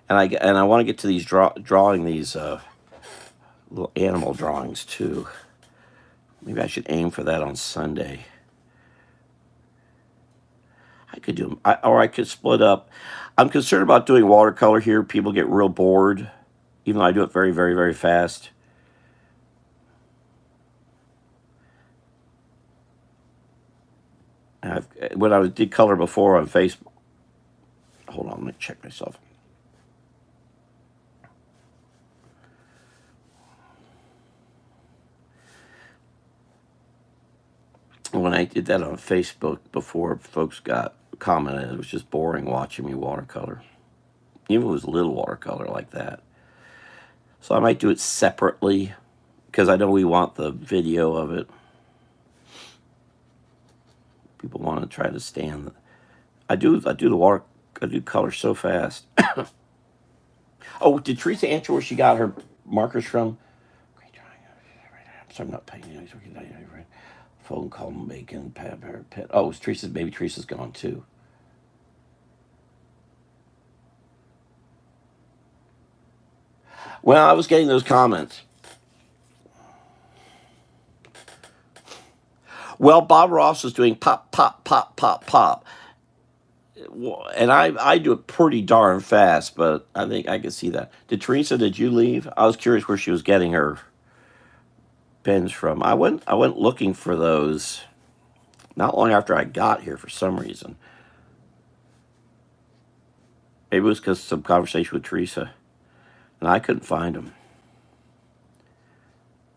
And I want to get to these drawing these little animal drawings, too. Maybe I should aim for that on Sunday. I could do them, or I could split up. I'm concerned about doing watercolor here. People get real bored, even though I do it very, very, very fast. When I did color before on Facebook, hold on, let me check myself. When I did that on Facebook before, folks got commented it was just boring watching me watercolor, even if it was little watercolor like that. So I might do it separately because I know we want the video of it. People want to try to stand. I do color so fast. Oh, did Teresa answer where she got her markers from? So I'm not paying you. Phone call making pet. Oh, it's Teresa's. Maybe Teresa's gone too. Well, I was getting those comments. Well, Bob Ross was doing pop, pop, pop, pop, pop. And I do it pretty darn fast, but I think I could see that. Did you leave? I was curious where she was getting her pens from. I went looking for those not long after I got here for some reason. Maybe it was because of some conversation with Teresa, and I couldn't find them.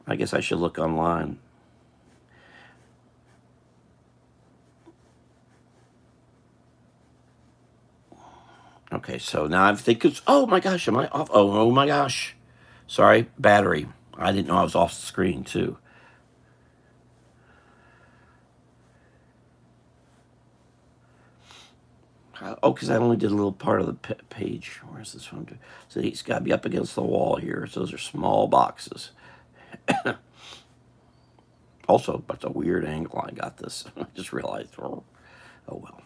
I guess I should look online. Okay, so now I'm thinking, oh my gosh, am I off? Oh my gosh. Sorry, battery. I didn't know I was off the screen too. Oh, because I only did a little part of the page. Where's this one? So it's got to be up against the wall here. So those are small boxes. Also, that's a weird angle. I got this. I just realized. Oh well.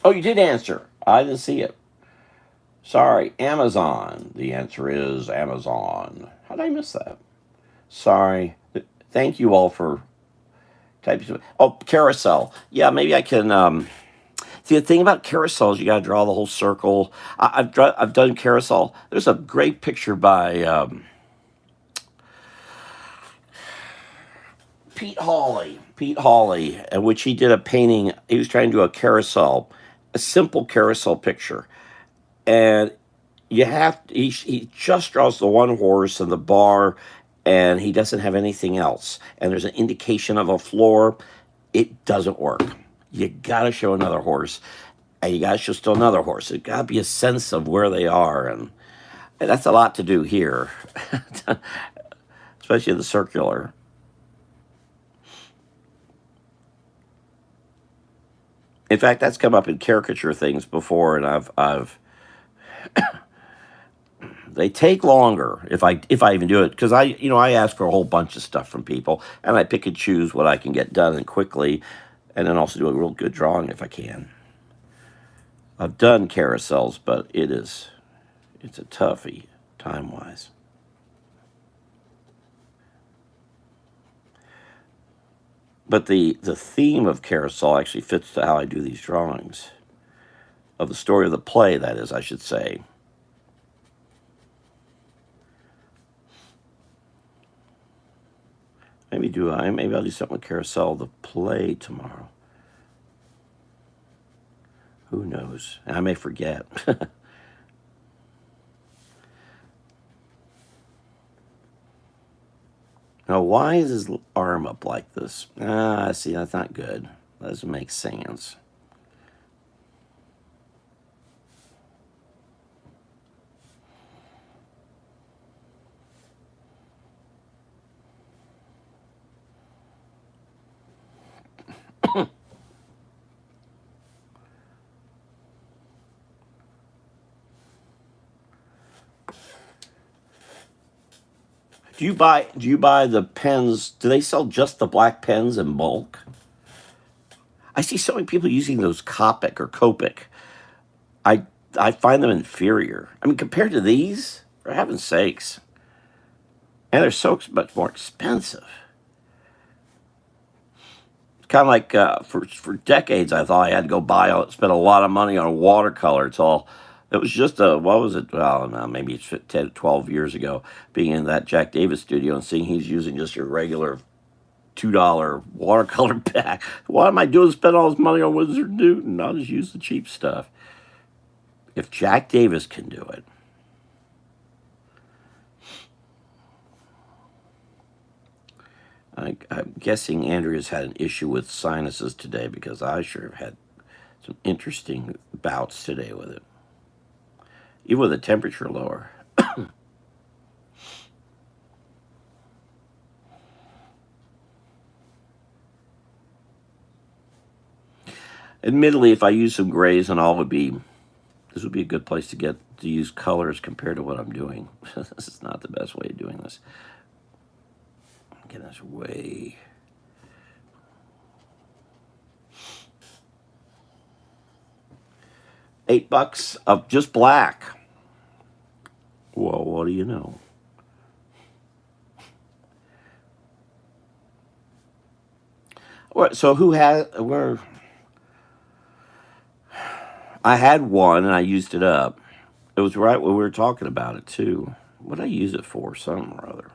Oh, you did answer. I didn't see it. Sorry, Amazon. The answer is Amazon. How did I miss that? Sorry. Thank you all for typing. Oh, carousel. Yeah, maybe I can. See, the thing about carousels, you got to draw the whole circle. I've done carousel. There's a great picture by Pete Hawley. Pete Hawley, in which he did a painting. He was trying to do a carousel, a simple carousel picture, and he just draws the one horse and the bar, and he doesn't have anything else. And there's an indication of a floor. It doesn't work. You got to show another horse, and you got to show still another horse. It got to be a sense of where they are, and that's a lot to do here, especially the circular. In fact, that's come up in caricature things before, and I've they take longer if I even do it, because I ask for a whole bunch of stuff from people, and I pick and choose what I can get done and quickly, and then also do a real good drawing if I can. I've done carousels, but it's a toughie time wise. But the theme of carousel actually fits to how I do these drawings of the story of the play. That is, I should say. Maybe I'll do something with carousel the play tomorrow. Who knows? I may forget. Now, why is his arm up like this? Ah, see, that's not good. That doesn't make sense. Do you buy the pens? Do they sell just the black pens in bulk? I see so many people using those Copic or Copic. I I find them inferior. I mean, compared to these, for heaven's sakes, and they're so much more expensive. It's kind of like for decades, I thought I had to go spend a lot of money on a watercolor. It was just what was it? Well, no, maybe it's 10, 12 years ago, being in that Jack Davis studio and seeing he's using just your regular $2 watercolor pack. Why am I doing spend all this money on Wizard Newton? I'll just use the cheap stuff. If Jack Davis can do it, I'm guessing Andrea's had an issue with sinuses today, because I sure have had some interesting bouts today with it, even with the temperature lower. Admittedly, if I use some grays and all, this would be a good place to use colors compared to what I'm doing. This is not the best way of doing this. Get this way. $8 of just black. Well, what do you know? So who had where? I had one and I used it up. It was right when we were talking about it too. What did I use it for? Something or other.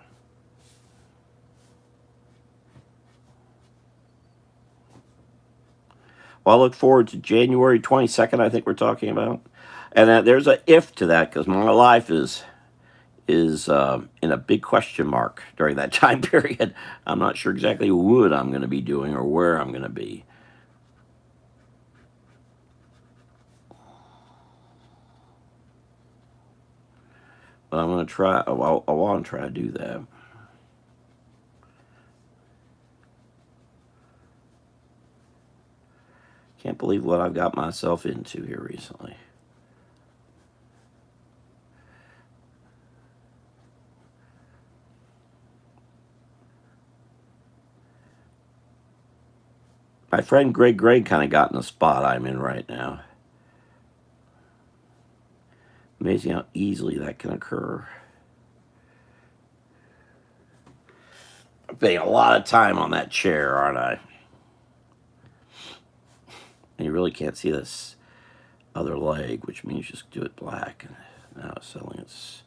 Well, I look forward to January 22nd, I think we're talking about. And there's a if to that, because my life is in a big question mark during that time period. I'm not sure exactly what I'm going to be doing or where I'm going to be. But I'm going to try. I want to try to do that. Can't believe what I've got myself into here recently. My friend Greg kind of got in the spot I'm in right now. amazing how easily that can occur. I'm spending a lot of time on that chair, aren't I? And you really can't see this other leg, which means just do it black. And now it's suddenly there's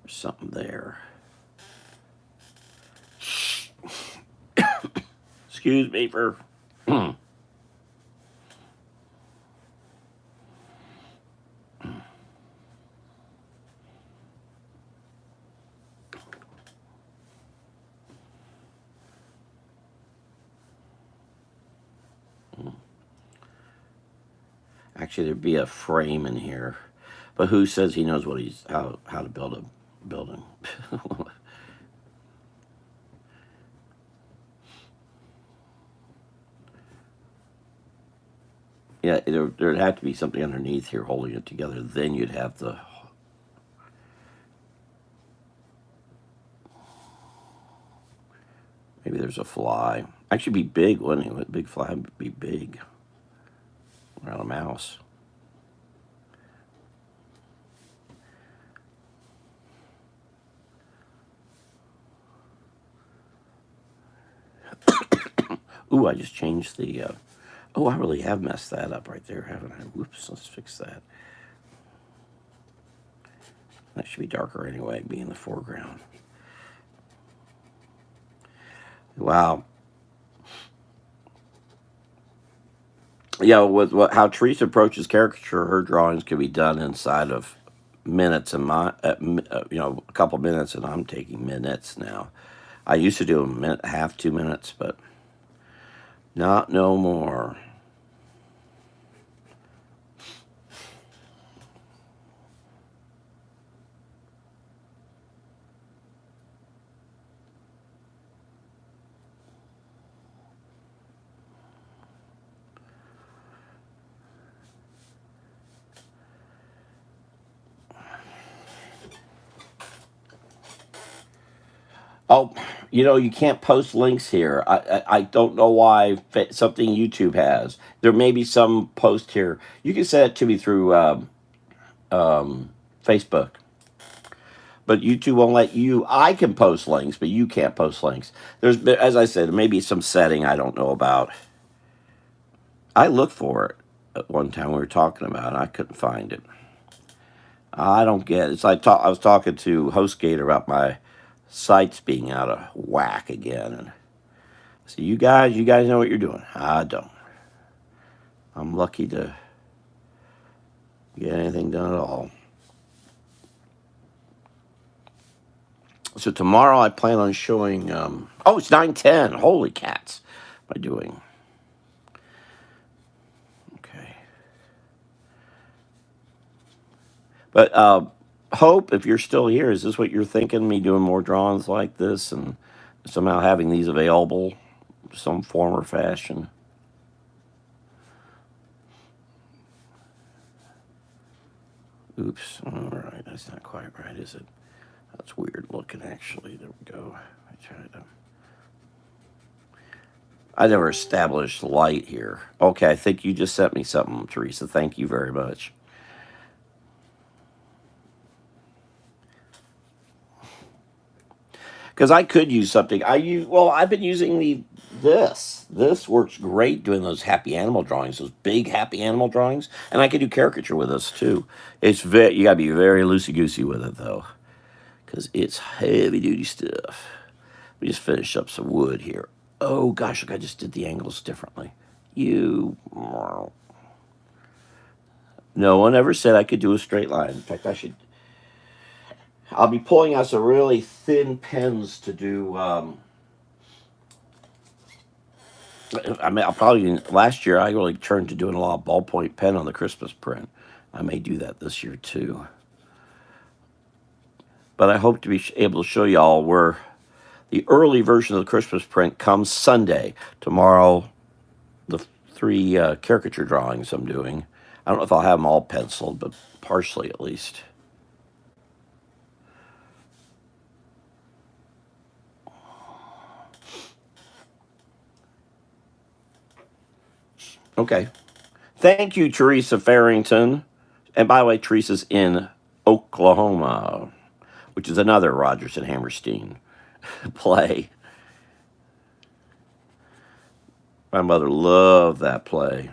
something there. Excuse me for. Actually, there'd be a frame in here, but who says he knows what he's how to build a building? Yeah, there'd have to be something underneath here holding it together. Then you'd have the. Maybe there's a fly. Actually, be big, wouldn't it? A big fly would be big. Around a mouse. Ooh, I just changed the. Oh, I really have messed that up right there, haven't I? Whoops, let's fix that. That should be darker anyway, be in the foreground. Wow. Yeah, with how Teresa approaches caricature, her drawings can be done inside of minutes and a couple minutes, and I'm taking minutes now. I used to do a minute, half, 2 minutes, but not no more. Oh, you can't post links here. I don't know why something YouTube has. There may be some post here. You can send it to me through Facebook, but YouTube won't let you. I can post links, but you can't post links. As I said, there may be some setting I don't know about. I looked for it at one time we were talking about it. I couldn't find it. I don't get it. It's like I was talking to HostGator about my sites being out of whack again, and so you guys know what you're doing. I don't. I'm lucky to get anything done at all. So tomorrow I plan on showing. Oh, it's 9:10. Holy cats! What am I doing? Okay. But Hope, if you're still here, is this what you're thinking? Me doing more drawings like this and somehow having these available, some form or fashion? Oops. All right, that's not quite right, is it? That's weird looking, actually. There we go. I never established light here. Okay, I think you just sent me something, Teresa. Thank you very much. Because I could use something. I've been using this. This works great doing those happy animal drawings, those big happy animal drawings, and I could do caricature with this too. You gotta be very loosey goosey with it though, because it's heavy duty stuff. We just finished up some wood here. Oh gosh, look, I just did the angles differently. No one ever said I could do a straight line. In fact, I'll be pulling out some really thin pens to do. I'll probably last year I really turned to doing a lot of ballpoint pen on the Christmas print. I may do that this year too. But I hope to be able to show y'all where the early version of the Christmas print comes Sunday. Tomorrow, the 3 caricature drawings I'm doing. I don't know if I'll have them all penciled, but partially at least. Okay. Thank you, Teresa Farrington. And by the way, Teresa's in Oklahoma, which is another Rodgers and Hammerstein play. My mother loved that play,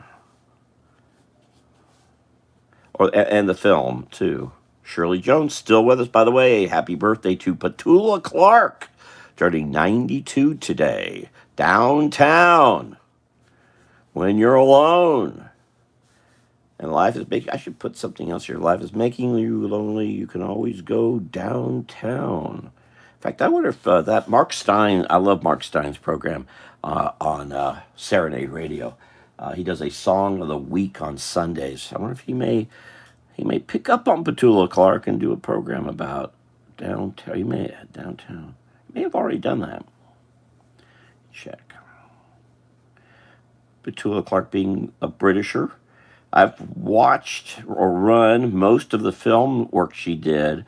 and the film too. Shirley Jones still with us, by the way. Happy birthday to Petula Clark, turning 92 today. Downtown, when you're alone. And life is making, I should put something else here. Life is making you lonely. You can always go downtown. In fact, I wonder if that Mark Stein, I love Mark Stein's program on Serenade Radio. He does a song of the week on Sundays. I wonder if he may pick up on Petula Clark and do a program about downtown. He may have already done that. Check. Petula Clark being a Britisher. I've watched or run most of the film work she did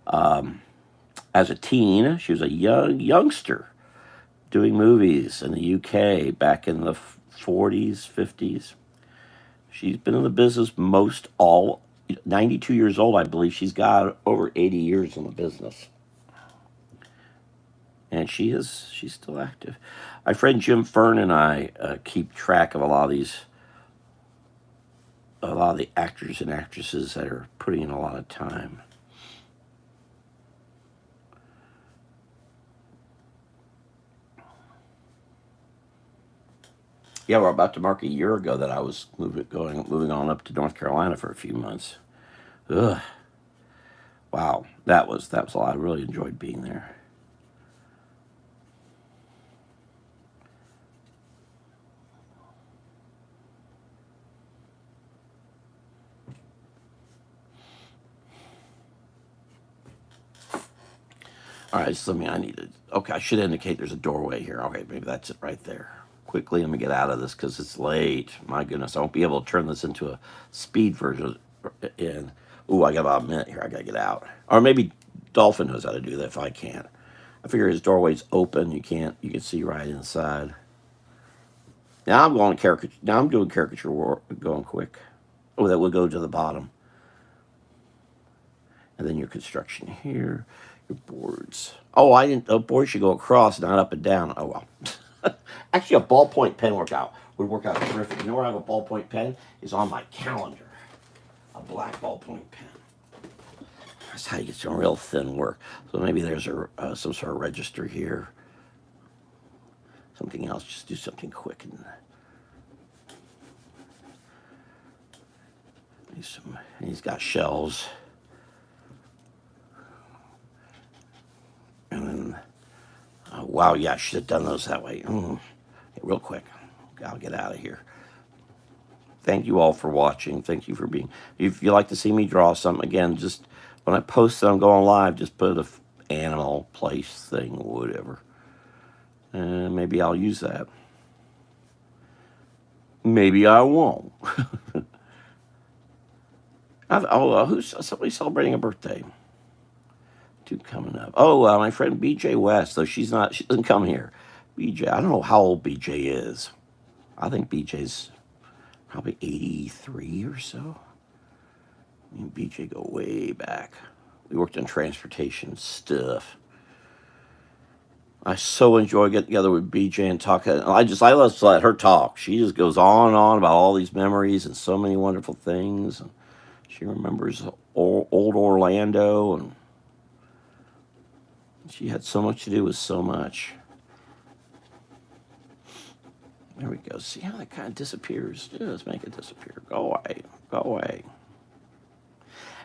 as a teen. She was a youngster doing movies in the UK back in the 40s, 50s. She's been in the business 92 years old, I believe. She's got over 80 years in the business. And she's still active. My friend Jim Fern and I keep track of a lot of the actors and actresses that are putting in a lot of time. Yeah, we're about to mark a year ago that I was moving on up to North Carolina for a few months. Ugh. Wow, that was a lot. I really enjoyed being there. All right, so okay, I should indicate there's a doorway here. Okay, maybe that's it right there. Quickly, let me get out of this because it's late. My goodness, I won't be able to turn this into a speed version. I got about a minute here. I got to get out. Or maybe Dolphin knows how to do that if I can't. I figure his doorway's open. You can see right inside. Now I'm going caricature. Now I'm doing caricature work, going quick. Oh, that will go to the bottom. And then your construction here, your boards. Oh, I didn't. Oh, boards should go across, not up and down. Oh well. Actually, a ballpoint pen would work out terrific. You know where I have a ballpoint pen? Is on my calendar. A black ballpoint pen. That's how you get some real thin work. So maybe there's some sort of register here. Something else. Just do something quick and. He's got shelves. And then, wow, yeah, I should have done those that way. Okay, real quick. I'll get out of here. Thank you all for watching. Thank you for being. If you like to see me draw something, again, just when I post that I'm going live, just put a animal, place, thing, whatever. And maybe I'll use that. Maybe I won't. Who's somebody celebrating a birthday? Coming up. Oh, my friend BJ West, though she doesn't come here. BJ, I don't know how old BJ is. I think BJ's probably 83 or so. Me and BJ go way back. We worked on transportation stuff. I so enjoy getting together with BJ and talking. I just let her talk. She just goes on and on about all these memories and so many wonderful things. And she remembers old Orlando, and she had so much to do with so much. There we go. See how that kind of disappears? Yeah, let's make it disappear. Go away. Go away.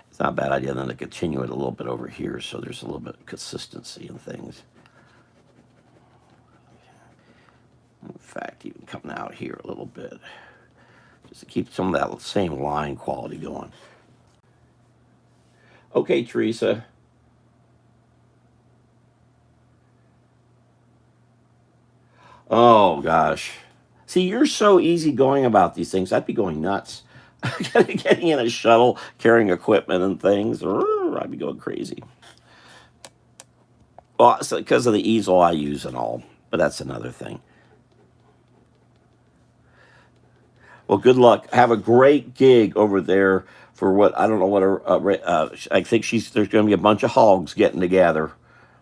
It's not a bad idea then to continue it a little bit over here so there's a little bit of consistency in things. In fact, even coming out here a little bit. Just to keep some of that same line quality going. Okay, Teresa. Oh, gosh. See, you're so easygoing about these things. I'd be going nuts. Getting in a shuttle, carrying equipment and things. I'd be going crazy. Well, it's because of the easel I use and all. But that's another thing. Well, good luck. Have a great gig over there for what I don't know what I think there's going to be a bunch of hogs getting together,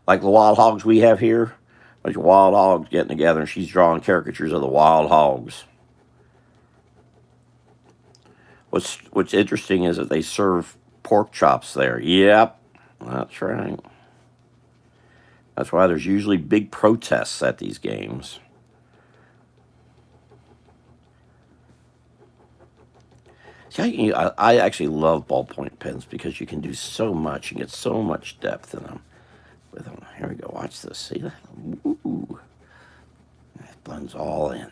like the wild hogs we have here. A bunch of wild hogs getting together, and she's drawing caricatures of the wild hogs. What's interesting is that they serve pork chops there. Yep, that's right. That's why there's usually big protests at these games. See, I actually love ballpoint pens because you can do so much and get so much depth in them. With them, here we go. Watch this. See that? Ooh, that blends all in.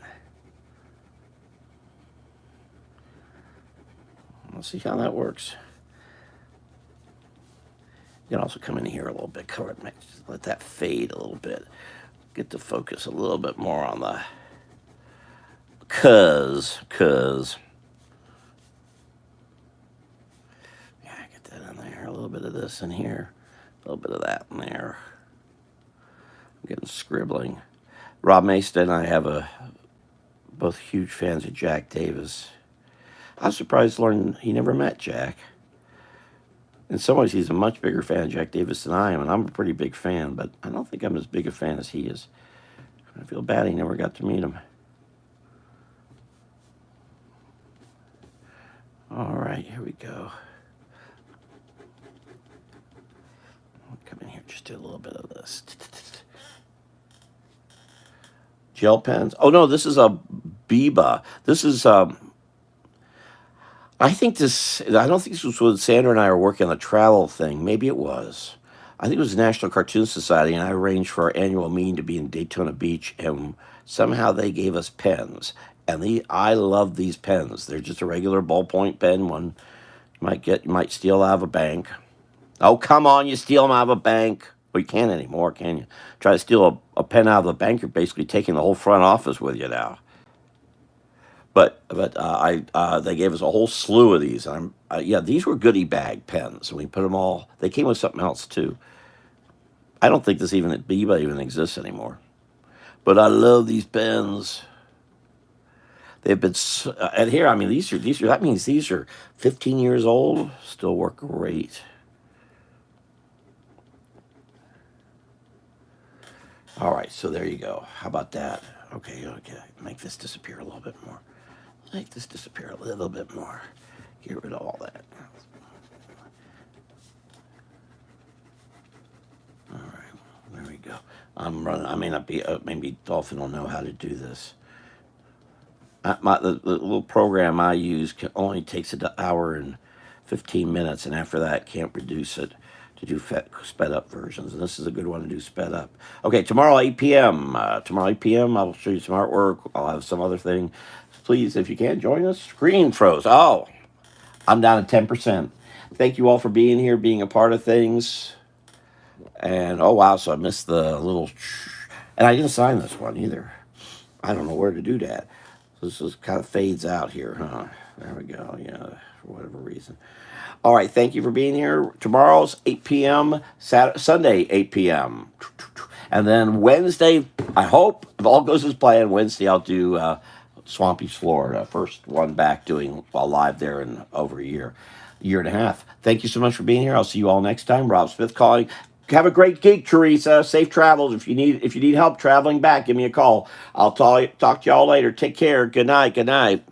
Let's see how that works. You can also come in here a little bit, cover it, let that fade a little bit. Get the focus a little bit more on the cuz. Yeah, get that in there. A little bit of this in here. A little bit of that in there. I'm getting scribbling. Rob Mason and I have both huge fans of Jack Davis. I was surprised to learn he never met Jack. In some ways, he's a much bigger fan of Jack Davis than I am, and I'm a pretty big fan, but I don't think I'm as big a fan as he is. I feel bad he never got to meet him. All right, here we go. I'll come in here, just do a little bit of this. Gel pens. Oh, no, this is a Biba. This is I don't think this was when Sandra and I were working on the travel thing. Maybe it was. I think it was the National Cartoon Society, and I arranged for our annual meeting to be in Daytona Beach, and somehow they gave us pens. And I love these pens. They're just a regular ballpoint pen, one you might steal out of a bank. Oh, come on, you steal them out of a bank. Well, you can't anymore, can you? Try to steal a pen out of the bank, you're basically taking the whole front office with you now. But they gave us a whole slew of these. Yeah, these were goodie bag pens. We put them all. They came with something else too. I don't think this even at Biba even exists anymore. But I love these pens. They've been and here. I mean, these are that means these are 15 years old. Still work great. All right, so there you go. How about that? Okay, make this disappear a little bit more. Make this disappear a little bit more. Get rid of all that. All right, there we go. I'm running. I may not be. Maybe Dolphin will know how to do this. The little program I use only takes an hour and 15 minutes, and after that, can't reduce it to do sped up versions. And this is a good one to do sped up. Okay, tomorrow 8 p.m. Tomorrow 8 p.m. I'll show you some artwork. I'll have some other thing. Please, if you can, join us. Screen froze. Oh, I'm down to 10%. Thank you all for being here, being a part of things. And oh wow, so I missed the little, and I didn't sign this one either. I don't know where to do that. This just kind of fades out here, huh? There we go. Yeah, for whatever reason. All right, thank you for being here. Tomorrow's 8 p.m., Sunday 8 p.m. And then Wednesday, I hope, if all goes as planned, Wednesday I'll do Swampy, Florida. First one back doing live there in over a year and a half. Thank you so much for being here. I'll see you all next time. Rob Smith calling. Have a great gig, Teresa. Safe travels. If you need help traveling back, give me a call. I'll talk to y'all later. Take care. Good night. Good night.